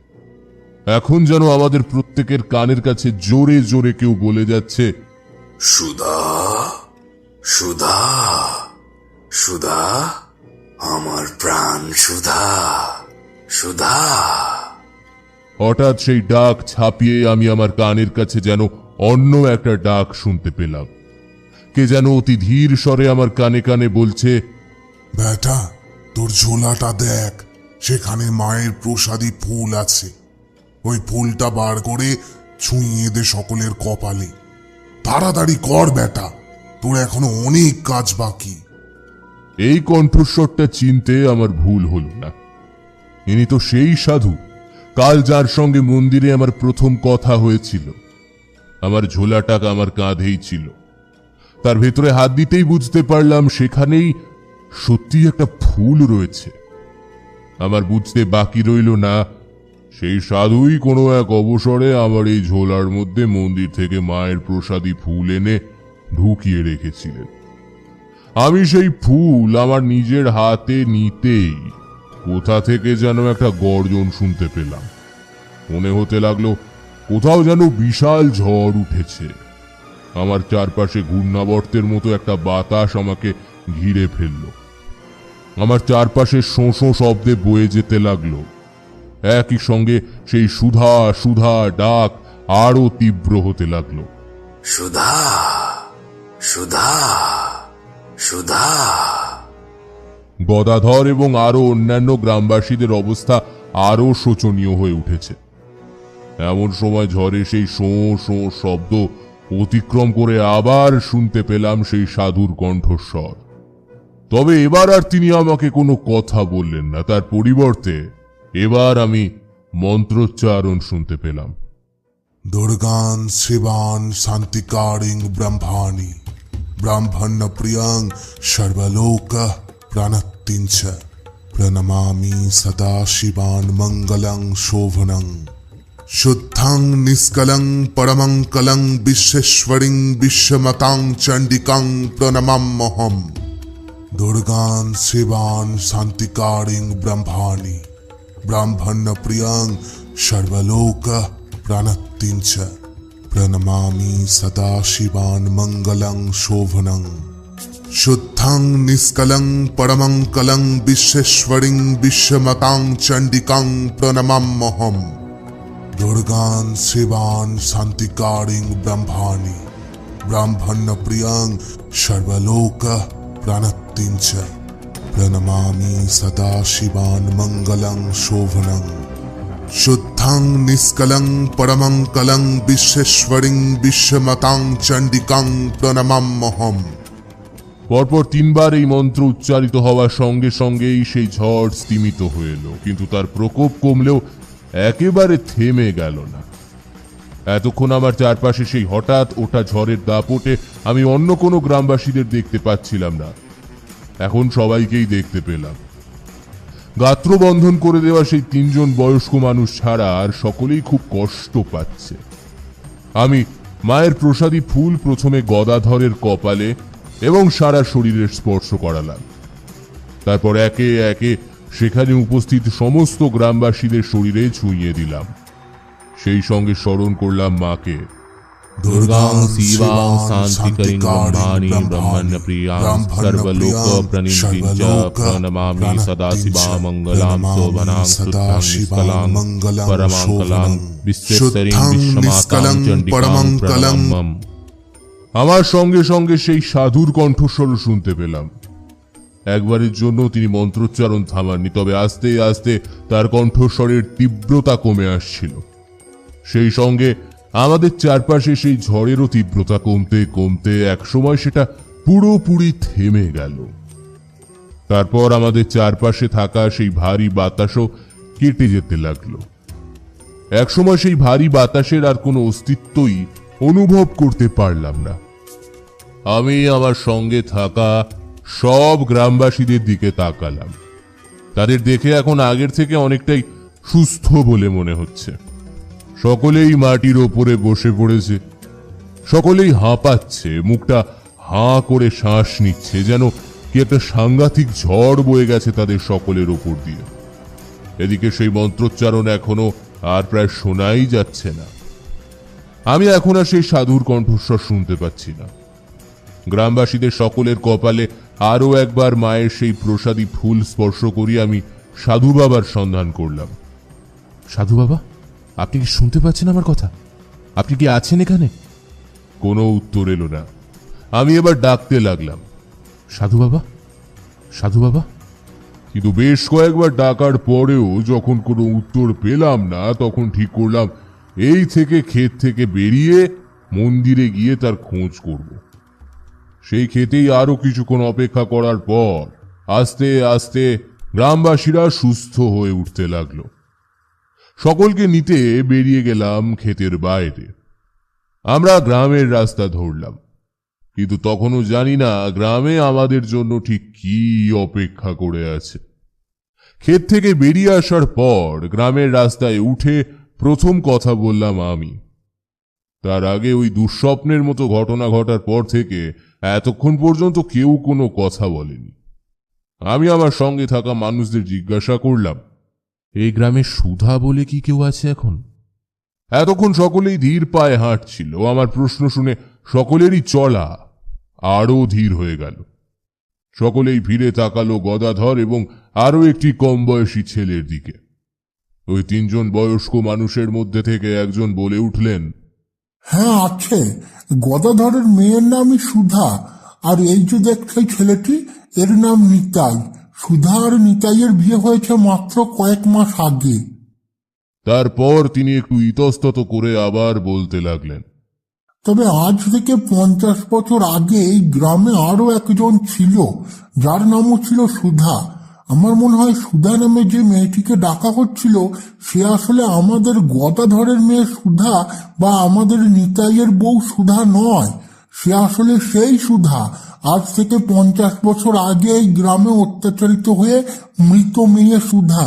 এখন যেন আমাদের প্রত্যেকের কানের কাছে জোরে জোরে কেউ বলে যাচ্ছে, সুধা, সুধা, সুধা, আমার প্রাণ সুধা, সুধা। হঠাৎ সেই ডাক ছাপিয়ে আমি আমার কানের কাছে যেন অন্য একটা ডাক শুনতে পেলাম। কে যেন অতি ধীর স্বরে আমার কানে কানে বলছে, বেটা, তোর ঝোলাটা দেখ, সেখানে মায়ের প্রসাদী ফুল আছে। ওই ফুলটা বার করে ছুঁয়ে দে সকলের কপালে। তাড়াতাড়ি কর বেটা, তোর এখনো অনেক কাজ বাকি। এই কণ্ঠস্বরটা চিনতে আমার ভুল হলো না। ইনি তো সেই সাধু কাল যার সঙ্গে মন্দিরে আমার প্রথম কথা হয়েছিল। আমার ঝোলাটা আমার কাঁধেই ছিল। তার ভেতরে হাত দিতেই বুঝতে পারলাম সেখানেই সত্যি একটা ফুল রয়েছে। আমার বুঝতে বাকি রইল না সেই সাধুই কোনো এক অবসরে আমার এই ঝোলার মধ্যে মন্দির থেকে মায়ের প্রসাদী ফুল এনে ঢুকিয়ে রেখেছিলেন। আমি সেই ফুল আমার নিজের হাতে নিতেই কোথা থেকে যেন একটা গর্জন শুনতে পেলাম। মনে হতে লাগলো কোথাও যেন বিশাল ঝড় উঠেছে। আমার চারপাশে ঘূর্ণাবর্তের মতো একটা বাতাস আমাকে ঘিরে ফেলল। আমার চারপাশে শোঁ শোঁ শব্দে বয়ে যেতে লাগলো। একই সঙ্গে সেই সুধা সুধা ডাক আরো তীব্র হতে লাগলো। সুধা, সুধা, সুধা। গদাধর এবং আরো অন্যান্য গ্রামবাসীদের অবস্থা আরো শোচনীয় হয়ে উঠেছে। এমন সময় ঝড়ে সেই শোঁ শোঁ শব্দ অতিক্রম করে আবার শুনতে পেলাম সেই সাধুর কণ্ঠস্বর। তবে এবার আর তিনি আমাকে কোনো কথা বললেন না, তার পরিবর্তে এবার আমি মন্ত্রোচ্চারণ শুনতে পেলাম। দুর্গান শিবান শান্তিকারিং ব্রহ্মাণি ব্রাহ্মণ প্রিয়ং সর্বলোক প্রাণত্তিঞ্চ প্রণমামি সদা শিবান মঙ্গলং শোভনং शुद्धं निष्कलं परमं कलं विश्वेश्वरीं विश्वमतां चण्डिकां प्रणमाम्यहम् दुर्गां शिवां शान्तिकारीं ब्रह्माणि ब्राह्मण्यप्रियां सर्वलोक प्रणतिं च प्रणमामि सदा शिवां मङ्गलं शोभनं शुद्धं निष्कलं परमं कलं विश्वेश्वरीं विश्वमतां चण्डिकां प्रणमाम्यहम् दुर्गां शिवां शान्तिकारीं ब्रह्माणि ब्राह्मण्यप्रियां सर्वलोक प्रणतिं च प्रणमामि सदा शिवां मङ्गलं शोभनं शुद्धं निष्कलं परमं कलं विश्वेश्वरीं विश्वमतां चण्डिकां प्रणमाम्यहम्। পরপর তিনবার এই মন্ত্র উচ্চারিত হওয়ার সঙ্গে সঙ্গেই সেই ঝড় স্তিমিত হয়ে এলো, কিন্তু তার প্রকোপ কমলেও একেবারে থেমে গেল না। এতক্ষণ আমার চারপাশে সেই হঠাৎ ওঠা ঝড়ের দাপটে আমি অন্য কোনো গ্রামবাসীদের দেখতে পাচ্ছিলাম না। এখন সবাইকেই দেখতে পেলাম। গাত্র বন্ধন করে দেওয়া সেই তিনজন বয়স্ক মানুষ ছাড়া আর সকলেই খুব কষ্ট পাচ্ছে। আমি মায়ের প্রসাদী ফুল প্রথমে গদাধরের কপালে এবং সারা শরীরের স্পর্শ করালাম। তারপর একে একে সেখানে উপস্থিত সমস্ত গ্রামবাসীদের শরীরে ছুঁয়ে দিলাম। সেই সঙ্গে স্মরণ করলাম মাকে। দুর্গাং শিবাং শান্তিকরিং ব্রহ্মাণি ব্রহ্মণ্যপ্রিয়াং সর্বলোক প্রণীতিং চ প্রণমামি সদাশিবাং মঙ্গলাং শোভনাং শুদ্ধাং নিষ্কলাং পরমাং কলাং বিশ্বস্তরিং বিশ্বমাতাং চণ্ডিকাং প্রণমাম্যহম। আমার সঙ্গে সঙ্গে সেই সাধুর কণ্ঠস্বর শুনতে পেলাম। একবারের জন্য তিনি মন্ত্রোচ্চারণ থামাননি, তবে আস্তে আস্তে তার কণ্ঠস্বরের তীব্রতা কমে আসছিল। সেই সঙ্গে আমাদের চারপাশে সেই ঝড়েরও তীব্রতা কমতে কমতে একসময় সেটা পুরোপুরি থেমে গেল। তারপর আমাদের চারপাশে থাকা সেই ভারী বাতাসও কেটে যেতে লাগলো। একসময় সেই ভারী বাতাসের আর কোনো অস্তিত্বই অনুভব করতে পারলাম না। আমি আমার সঙ্গে থাকা সব গ্রামবাসীদের দিকে তাকালাম। তাদের দেখে এখন আগের থেকে অনেকটাই সুস্থ বলে মনে হচ্ছে। সকলেই মাটির ওপরে বসে পড়েছে, সকলেই হাঁপাচ্ছে, মুখটা হাঁ করে শ্বাস নিচ্ছে, যেন কি একটা সাংঘাতিক ঝড় বয়ে গেছে তাদের সকলের ওপর দিয়ে। এদিকে সেই মন্ত্রোচ্চারণ এখনো আর প্রায় শোনাই যাচ্ছে না। আমি এখন আর সেই সাধুর কণ্ঠস্বর শুনতে পাচ্ছি না। গ্রামবাসীদের সকলের কপালে আরো একবার মায়ের সেই প্রসাদী ফুল স্পর্শ করি আমি সাধু বাবার সন্ধান করলাম। সাধু বাবা, আপনি কি শুনতে পাচ্ছেন আমার কথা? আপনি কি আছেন এখানে? কোনো উত্তর এলো না। আমি এবার ডাকতে লাগলাম, সাধু বাবা, সাধু বাবা। কিন্তু বেশ কয়েকবার ডাকার পরেও যখন কোনো উত্তর পেলাম না, তখন ঠিক করলাম এই থেকে ক্ষেত থেকে বেরিয়ে মন্দিরে গিয়ে তার খোঁজ করব। সেই ক্ষেতেই আরো কিছুক্ষণ অপেক্ষা করার পর আস্তে আস্তে গ্রামবাসীরা সুস্থ হয়ে উঠতে লাগলো। সকলকে নিতে বেরিয়ে গেলাম ক্ষেতের বাইরে। আমরা গ্রামের রাস্তা ধরলাম, কিন্তু তখনও জানি না গ্রামে আমাদের জন্য ঠিক কি অপেক্ষা করে আছে। ক্ষেত থেকে বেরিয়ে আসার পর গ্রামের রাস্তায় উঠে প্রথম কথা বললাম আমি। তার আগে ওই দুঃস্বপ্নের মতো ঘটনা ঘটার পর থেকে এতক্ষণ পর্যন্ত কেউ কোনো কথা বলেনি। আমি আমার সঙ্গে থাকা মানুষদের জিজ্ঞাসা করলাম, এই গ্রামে সুধা বলে কি কেউ আছে এখন? এতক্ষণ সকলেই ধীর পায়ে হাঁটছিল। আমার প্রশ্ন শুনে সকলেরই চলা আরো ধীর হয়ে গেল। সকলেই ভিড়ে তাকালো গদাধর এবং আরো একটি কম বয়সী ছেলের দিকে। ওই তিনজন বয়স্ক মানুষের মধ্যে থেকে একজন বলে উঠলেন, হ্যাঁ আছে, গদাধরের মেয়ের নামই সুধা, আর এই যে দেখছে ছেলেটি, এর নাম নিতাই। সুধা আর নিতাইয়ের বিয়ে হয়েছে মাত্র কয়েক মাস আগে। তারপর তিনি একটু ইতস্তত করে আবার বলতে লাগলেন, তবে আজ থেকে 50 বছর আগে এই গ্রামে আরো একজন ছিল, যার নামও ছিল সুধা। আমার মনে হয় সুধা নামে যে মেয়েটিকে ডাকা হচ্ছিল সে আসলে আমাদের গদাধরের মেয়ে সুধা বা আমাদের নিতাইয়ের বউ সুধা নয়। সে আসলে সেই সুধা আজ থেকে 50 বছর আগে এই গ্রামে অত্যাচারিত হয়ে মৃত মেয়ে সুধা।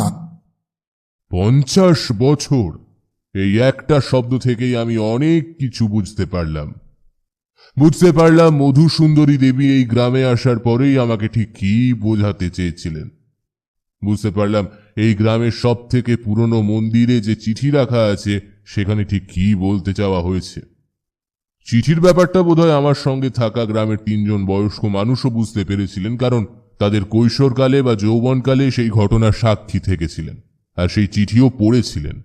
50 বছর? এই একটা শব্দ থেকেই আমি অনেক কিছু বুঝতে পারলাম। মধুসুন্দরী দেবী এই গ্রামে আসার পরেই আমাকে ঠিক কি বোঝাতে চেয়েছিলেন। বুঝতে পারলাম এই গ্রামের সব থেকে পুরনো মন্দিরে যে চিঠি রাখা আছে সেখানে ঠিক কি বলতে চাওয়া হয়েছে। চিঠির ব্যাপারটা বোধহয় আমার সঙ্গে থাকা গ্রামের 3 জন বয়স্ক মানুষও বুঝতে পেরেছিলেন, কারণ তাদের কৈশোরকালে বা যৌবনকালে সেই ঘটনার সাক্ষী থেকেছিলেন আর সেই চিঠিও পড়েছিলেন।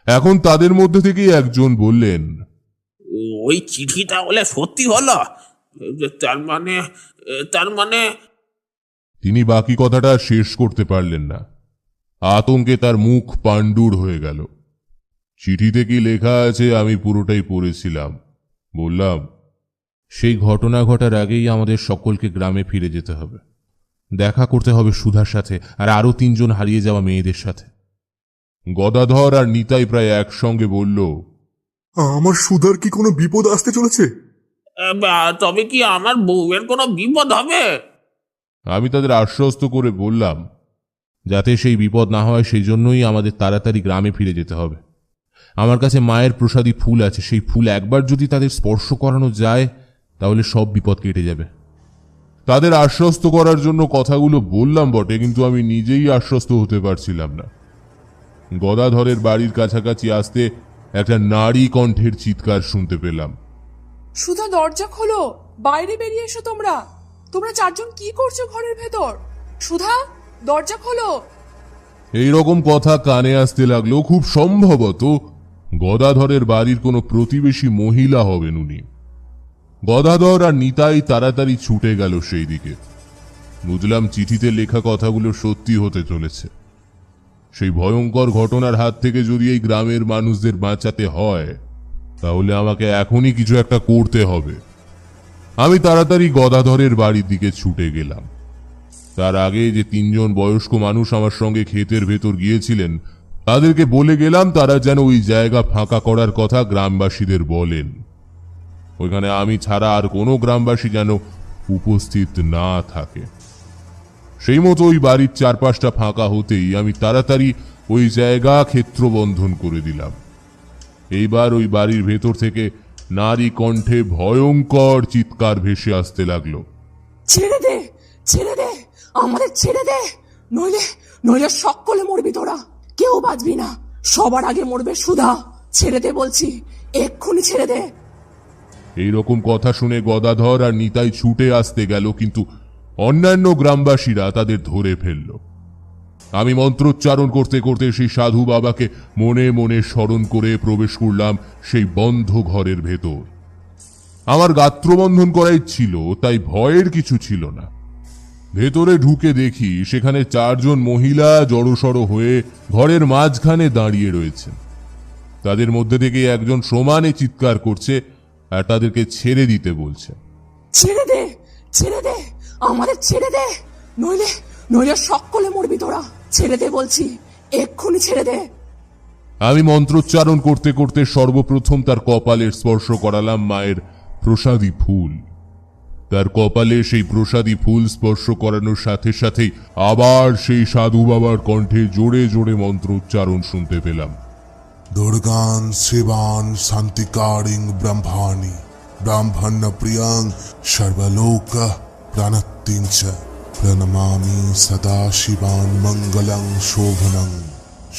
এখন তাদের মধ্যে থেকেই একজন বললেন, ওই চিঠি তাহলে সত্যি হলো? তার মানে তিনি বাকি কথাটা শেষ করতে পারলেন না। আতঙ্কে তার মুখ পাণ্ডুর হয়ে গেল। চিঠিতে কি লেখা আছে আমি পুরোটাই পড়েছিলাম। বললাম, সেই ঘটনা ঘটার আগেই আমাদের সকলকে গ্রামে ফিরে যেতে হবে। দেখা করতে হবে সুধার সাথে আর আরো 3 জন হারিয়ে যাওয়া মেয়েদের সাথে। গদাধর আর নিতাই প্রায় একসঙ্গে বলল, আমার সুধার কি কোনো বিপদ আসতে চলেছে? তবে কি আমার বউয়ের কোনো বিপদ হবে? আমি তাদের আশ্বস্ত করে বললাম, যাতে সেই বিপদ না হয় সেই জন্যই আমাদের তাড়াতাড়ি গ্রামে ফিরে যেতে হবে। আমার কাছে মায়ের প্রসাদী ফুল আছে, সেই ফুল একবার যদি তাদের স্পর্শ করানো যায় তাহলে সব বিপদ কেটে যাবে। তাদের আশ্বস্ত করার জন্য কথাগুলো বললাম বটে, কিন্তু আমি নিজেই আশ্বস্ত হতে পারছিলাম না। গদাধরের বাড়ির কাছাকাছি আসতে একটা নারী কণ্ঠের চিৎকার শুনতে পেলাম। সুধা, দরজা খোলো, বাইরে বেরিয়ে এসো। তোমরা 4 জন কি করছো ঘরের ভেতর? সুধা, দরজা খোলো। এইরকম কথা কানে আসতে লাগলো। খুব সম্ভবত গদাধরের বাড়ির কোনো প্রতিবেশী মহিলা হবেন উনি। গদাধর আর নিতাই তাড়াতাড়ি ছুটে গেল সেই দিকে। বুঝলাম চিঠিতে লেখা কথাগুলো সত্যি হতে চলেছে। সেই ভয়ঙ্কর ঘটনার হাত থেকে যদি এই গ্রামের মানুষদের বাঁচাতে হয় তাহলে আমাকে এখনই কিছু একটা করতে হবে। আমি তাড়াতাড়ি গদাধরের বাড়ির দিকে ছুটে গেলাম। তার আগে যে 3 জন বয়স্ক মানুষ আমার সঙ্গে ক্ষেতের ভেতর গিয়েছিলেন তাদেরকে বলে গেলাম তারা যেন ওই জায়গা ফাঁকা করার কথা গ্রামবাসীদের বলেন। ওইখানে আমি ছাড়া আর কোনো গ্রামবাসী যেন উপস্থিত না থাকে। সেই মতো ওই বাড়ির চারপাশটা ফাঁকা হতেই আমি তাড়াতাড়ি ওই জায়গা ক্ষেত্রবন্ধন করে দিলাম। এইবার ওই বাড়ির ভেতর থেকে নারী কণ্ঠে ভয়ঙ্কর চিৎকার ভেসে আসতে লাগলো। ছেড়ে দে, ছেড়ে দে, আমাদের ছেড়ে দে, নইলে সকলে মরবি তোরা, কেউ বাঁচবি না, সবার আগে মরবে সুধা। ছেড়ে দে বলছি, এক্ষুনি ছেড়ে দে। এইরকম কথা শুনে গদাধর আর নিতাই ছুটে আসতে গেল, কিন্তু অন্যান্য গ্রামবাসীরা তাদের ধরে ফেলল। আমি মন্ত্রোচ্চারণ করতে করতে সেই সাধু বাবাকে মনে মনে স্মরণ করে প্রবেশ করলাম সেই বন্ধ ঘরের ভেতর। আমার গাত্রবন্ধন করাই ছিল, তাই ভয়ের কিছু ছিল না। ভেতরে ঢুকে দেখি সেখানে 4 জন মহিলা জড়সড় হয়ে ঘরের মাঝখানে দাঁড়িয়ে রয়েছেন। তাদের মধ্যে থেকে একজন সমানে চিৎকার করছে আর তাদেরকে ছেড়ে দিতে বলছে। ছেড়ে দে, ছেড়ে দে, আমাদের ছেড়ে দে, নইলে সকলে মরবি তোরা। ছেড়ে দে বলছি, এক্ষুনি ছেড়ে দে। আমি মন্ত্রোচ্চারণ করতে করতে সর্বপ্রথম তার কপালের স্পর্শ করালাম মায়ের প্রসাদী ফুল। তার কপালে সেই প্রসাদী ফুল স্পর্শ করানোর সাথে সাথেই আবার সেই সাধু বাবার কণ্ঠে জোরে জোরে মন্ত্র উচ্চারণ শুনতে পেলাম। দুর্গান শিবান শান্তিকারিং ব্রহ্মাণি ব্রাহ্মণ্য প্রিয়াং সর্বলোক প্রাণত্তিং চ প্রণমামি সদা শিবান মঙ্গলং শোভনং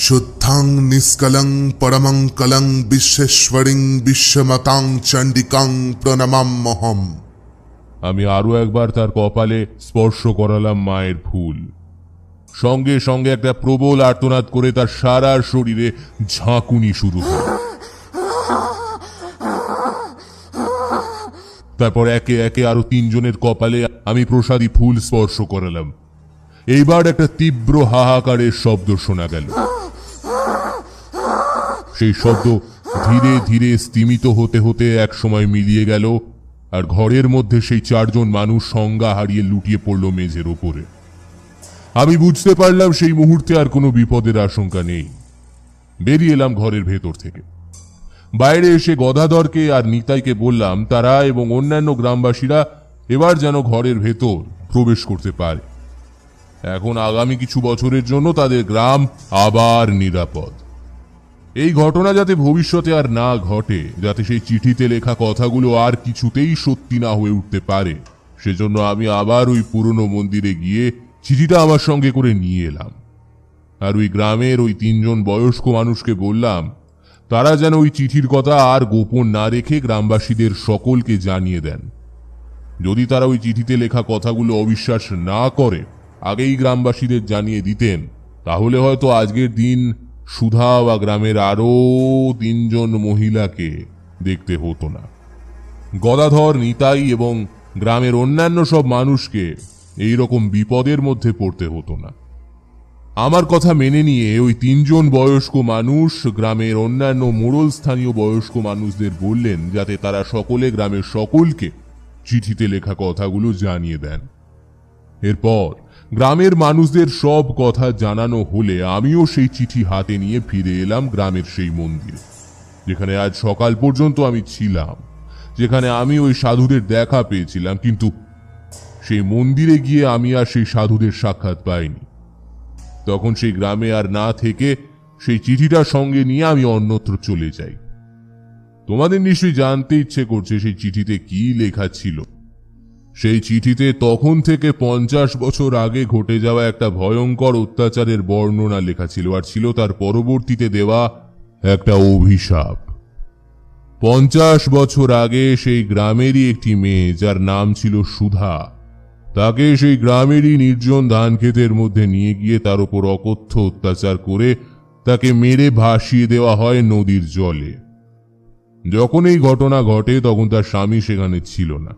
শুদ্ধং নিষ্কলং পরমং কলং বিশ্বেশ্বরিং বিশ্বমতাং চণ্ডিকাং প্রণমাম্যহম। আমি আরো একবার তার কপালে স্পর্শ করালাম মায়ের ফুল। সঙ্গে সঙ্গে একটা প্রবল আর্তনাদ করে তার সারা শরীরে ঝাঁকুনি শুরু হল। তারপর একে একে আরো 3 জনের কপালে আমি প্রসাদী ফুল স্পর্শ করালাম। এইবার একটা তীব্র হাহাকারের শব্দ শোনা গেল। সেই শব্দ ধীরে ধীরে স্তিমিত হতে হতে এক সময় মিলিয়ে গেল, আর ঘরের মধ্যে সেই 4 জন মানুষ সংজ্ঞা হারিয়ে লুটিয়ে পড়ল মেঝের ওপরে। আমি বুঝতে পারলাম সেই মুহূর্তে আর কোনো বিপদের আশঙ্কা নেই। বেরিয়ে এলাম ঘরের ভেতর থেকে। বাইরে এসে গদাধরকে আর নিতাইকে বললাম তারা এবং অন্যান্য গ্রামবাসীরা এবার যেন ঘরের ভেতর প্রবেশ করতে পারে। এখন আগামী কিছু বছরের জন্য তাদের গ্রাম আবার নিরাপদ। এই ঘটনা যাতে ভবিষ্যতে আর না ঘটে, যাতে সেই চিঠিতে লেখা কথাগুলো আর কিছুতেই সত্যি না হয়ে উঠতে পারে, সেজন্য আমি আবার ওই পুরনো মন্দিরে গিয়ে চিঠিটা আমার সঙ্গে করে নিয়ে এলাম। আর ওই গ্রামের ওই 3 জন বয়স্ক মানুষকে বললাম তারা যেন ওই চিঠির কথা আর গোপন না রেখে গ্রামবাসীদের সকলকে জানিয়ে দেন। যদি তারা ওই চিঠিতে লেখা কথাগুলো অবিশ্বাস না করে আগেই গ্রামবাসীদের জানিয়ে দিতেন, তাহলে হয়তো আজকের দিন সুধা বা গ্রামের আরো 3 জন মহিলাকে দেখতে হতো না। গদাধর, নিতাই এবং গ্রামের অন্যান্য সব মানুষকে এই রকম বিপদের মধ্যে পড়তে হতো না। আমার কথা মেনে নিয়ে ওই 3 জন বয়স্ক মানুষ গ্রামের অন্যান্য মোড়ল স্থানীয় বয়স্ক মানুষদের বললেন যাতে তারা সকলে গ্রামের সকলকে চিঠিতে লেখা কথাগুলো জানিয়ে দেন। এরপর গ্রামের মানুষদের সব কথা জানানো হলে আমিও সেই চিঠি হাতে নিয়ে ফিরে এলাম গ্রামের সেই মন্দিরে, যেখানে আজ সকাল পর্যন্ত আমি ছিলাম, যেখানে আমি ওই সাধুদের দেখা পেয়েছিলাম। কিন্তু সেই মন্দিরে গিয়ে আমি আর সেই সাধুদের সাক্ষাৎ পাইনি। তখন সেই গ্রামে আর না থেকে সেই চিঠিটা সঙ্গে নিয়ে আমি অন্যত্র চলে যাই। তোমাদের নিশ্চয়ই জানতে ইচ্ছে করছে সেই চিঠিতে কি লেখা ছিল। সেই চিঠিতে তখন থেকে 50 বছর আগে ঘটে যাওয়া একটা ভয়ঙ্কর অত্যাচারের বর্ণনা লেখা ছিল, আর ছিল তার পরবর্তীতে দেওয়া একটা অভিশাপ। 50 বছর আগে সেই গ্রামেরই একটি মেয়ে, যার নাম ছিল সুধা, তাকে সেই গ্রামেরই নির্জন ধান ক্ষেতের মধ্যে নিয়ে গিয়ে তার উপর অকথ্য অত্যাচার করে তাকে মেরে ভাসিয়ে দেওয়া হয় নদীর জলে। যখন এই ঘটনা ঘটে তখন তার স্বামী সেখানে ছিল না।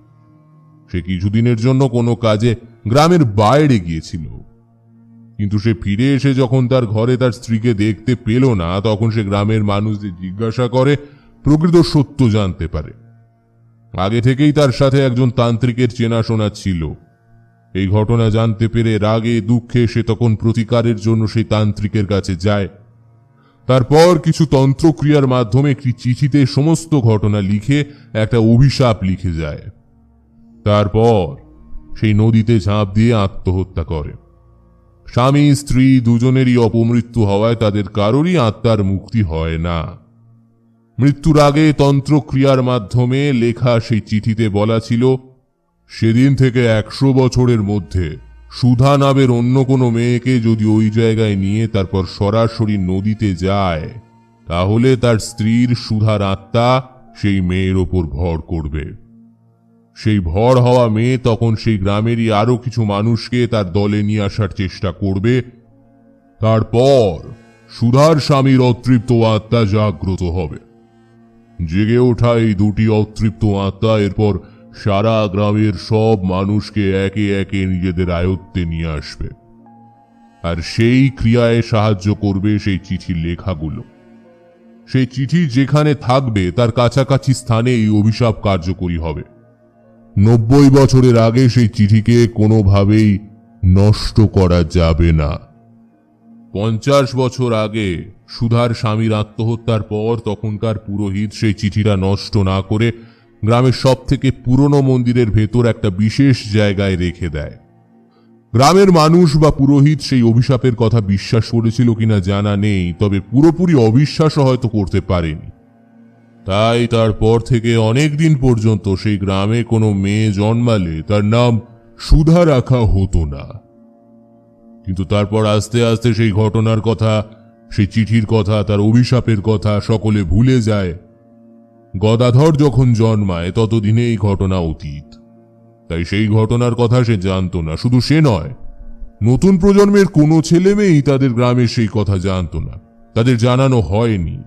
সে কিছুদিনের জন্য কোনো কাজে গ্রামের বাইরে গিয়েছিল, কিন্তু সে ফিরে এসে যখন তার ঘরে তার স্ত্রীকে দেখতে পেল না, তখন সে গ্রামের মানুষদের জিজ্ঞাসা করে প্রকৃত সত্য জানতে পারে। আগে থেকেই তার সাথে একজন তান্ত্রিকের চেনাশোনা ছিল। এই ঘটনা জানতে পেরে রাগে দুঃখে সে তখন প্রতিকারের জন্য সেই তান্ত্রিকের কাছে যায়। তারপর কিছু তন্ত্রক্রিয়ার মাধ্যমে একটি চিঠিতে সমস্ত ঘটনা লিখে একটা অভিশাপ লিখে যায়। তারপর সেই নদীতে ঝাঁপ দিয়ে আত্মহত্যা করে। স্বামী স্ত্রী দুজনেরই অপমৃত্যু হওয়ায় তাদের কারোরই আত্মার মুক্তি হয় না। মৃত্যুর আগে তন্ত্রক্রিয়ার মাধ্যমে লেখা সেই চিঠিতে বলা ছিল, সেদিন থেকে 100 বছরের মধ্যে সুধা নামের অন্য কোনো মেয়েকে যদি ওই জায়গায় নিয়ে তারপর সরাসরি নদীতে যায়, তাহলে তার স্ত্রীর সুধার আত্মা সেই মেয়ের ওপর ভর করবে। সেই ভর হওয়া মেয়ে তখন সেই গ্রামেরই আরো কিছু মানুষকে তার দলে নিয়ে আসার চেষ্টা করবে। তারপর সুধার স্বামীর অতৃপ্ত আত্মা জাগ্রত হবে। জেগে ওঠা এই 2টি অতৃপ্ত আত্মা এরপর সারা গ্রামের সব মানুষকে একে একে নিজেদের আয়ত্তে নিয়ে আসবে, আর সেই ক্রিয়ায় সাহায্য করবে সেই চিঠি লেখাগুলো। সেই চিঠি যেখানে থাকবে তার কাছাকাছি স্থানে এই অভিশাপ কার্যকরী হবে। 90 বছরের আগে সেই চিঠিকে কোনোভাবেই নষ্ট করা যাবে না। 50 বছর আগে সুধার স্বামীর আত্মহত্যার পর তখনকার পুরোহিত সেই চিঠিটা নষ্ট না করে গ্রামের সব থেকে পুরনো মন্দিরের ভেতর একটা বিশেষ জায়গায় রেখে দেয়। গ্রামের মানুষ বা পুরোহিত সেই অভিশাপের কথা বিশ্বাস করেছিল কিনা জানা নেই, তবে পুরোপুরি অবিশ্বাসও হয়তো করতে পারেনি। তাই তারপর থেকে অনেক দিন পর্যন্ত সেই গ্রামে কোনো মেয়ে জন্মালে তার নাম সুধা রাখা হতো না। কিন্তু তারপর আস্তে আস্তে সেই ঘটনার কথা, সেই চিঠির কথা, তার অভিশাপের কথা সকলে ভুলে যায়। গদাধর যখন জন্মায় ততদিনে এই ঘটনা অতীত, তাই সেই ঘটনার কথা সে জানতো না। শুধু সে নয়, নতুন প্রজন্মের কোনো ছেলে মেয়েই তাদের গ্রামের সেই কথা জানতো না, তাদের জানানো হয়নি।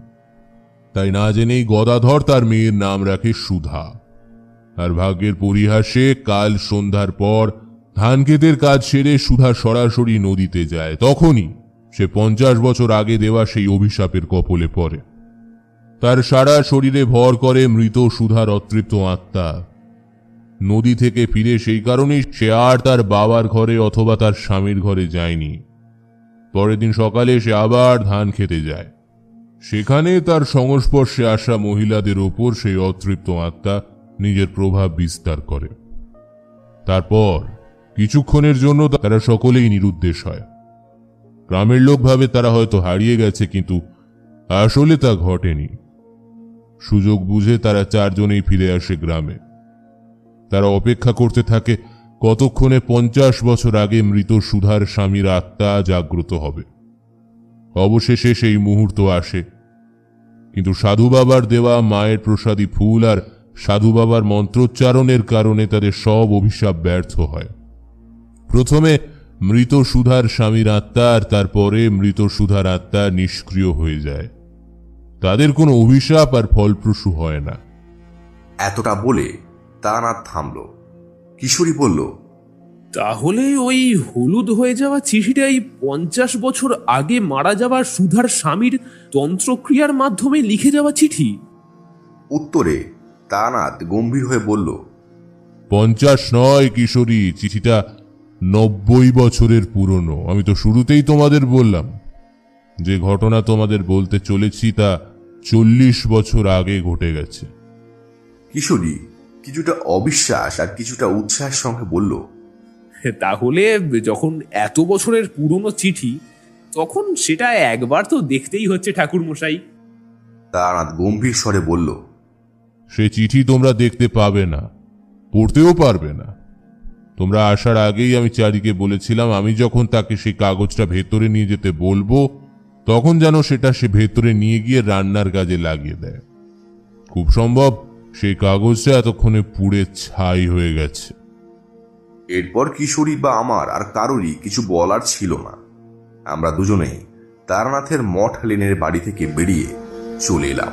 তাই না জেনেই গদাধর তার মেয়ের নাম রাখে সুধা। আর ভাগ্যের পরিহাসে কাল সন্ধ্যার পর ধান ক্ষেতের কাজ সেরে সুধা সরাসরি নদীতে যায়। তখনই সে 50 বছর আগে দেওয়া সেই অভিশাপের কপলে পড়ে। তার সারা শরীরে ভর করে মৃত সুধার অতৃপ্ত আত্মা। নদী থেকে ফিরে সেই কারণেই সে আর তার বাবার ঘরে অথবা তার স্বামীর ঘরে যায়নি। পরের দিন সকালে সে আবার ধান খেতে যায়। সেখানে তার সংস্পর্শে আসা মহিলাদের ওপর সেই অতৃপ্ত আত্মা নিজের প্রভাব বিস্তার করে। তারপর কিছুক্ষণের জন্য তারা সকলেই নিরুদ্দেশ হয়। গ্রামের লোক ভাবে তারা হয়তো হারিয়ে গেছে, কিন্তু আসলে তা ঘটেনি। সুযোগ বুঝে তারা চারজনেই ফিরে আসে গ্রামে। তারা অপেক্ষা করতে থাকে কতক্ষণে 50 বছর আগে মৃত সুধার স্বামীর আত্মা জাগ্রত হবে। অবশেষে সেই মুহূর্ত আসে, কিন্তু সাধু বাবার দেওয়া মায়ের প্রসাদী ফুল আর সাধু বাবার মন্ত্রোচ্চারণের কারণে তাদের সব অভিশাপ ব্যর্থ হয়। প্রথমে মৃত সুধার স্বামীর আত্মা আর তারপরে মৃত সুধার আত্মা নিষ্ক্রিয় হয়ে যায়। তাদের কোনো অভিশাপ আর ফলপ্রসূ হয় না। এতটা বলে তারানাথ থামল। কিশোরী বলল, তাহলে ওই হলুদ হয়ে যাওয়া চিঠিটাই 50 বছর আগে মারা যাওয়া সুধার স্বামীর তন্ত্রক্রিয়ার মাধ্যমে লিখে যাওয়া চিঠি? উত্তরে তারানাথ গম্ভীর হয়ে বলল, 50 নয় কিশোরী, চিঠিটা 90 বছরের পুরনো। আমি তো শুরুতেই তোমাদের বললাম যে ঘটনা তোমাদের বলতে চলেছি তা 40 বছর আগে ঘটে গেছে। কিশোরী কিছুটা অবিশ্বাস আর কিছুটা উৎসাহের সঙ্গে বলল, তাহলে যখন এত বছরের পুরনো চিঠি, তখন সেটা একবার তো দেখতেই হচ্ছে ঠাকুর মশাই। তারানাথ গম্ভীর স্বরে বলল, সে চিঠি তোমরা দেখতে পাবে না, পড়তেও পারবে না। তোমরা আসার আগেই আমি চারিকে বলেছিলাম আমি যখন তাকে সেই কাগজটা ভেতরে নিয়ে যেতে বলবো তখন যেন সেটা সে ভেতরে নিয়ে গিয়ে রান্নার কাজে লাগিয়ে দেয়। খুব সম্ভব সেই কাগজটা এতক্ষণে পুড়ে ছাই হয়ে গেছে। এরপর কিশোরী বা আমার আর কারোরই কিছু বলার ছিল না। আমরা দুজনেই তারানাথের মঠ লেনের বাড়ি থেকে বেরিয়ে চলে এলাম।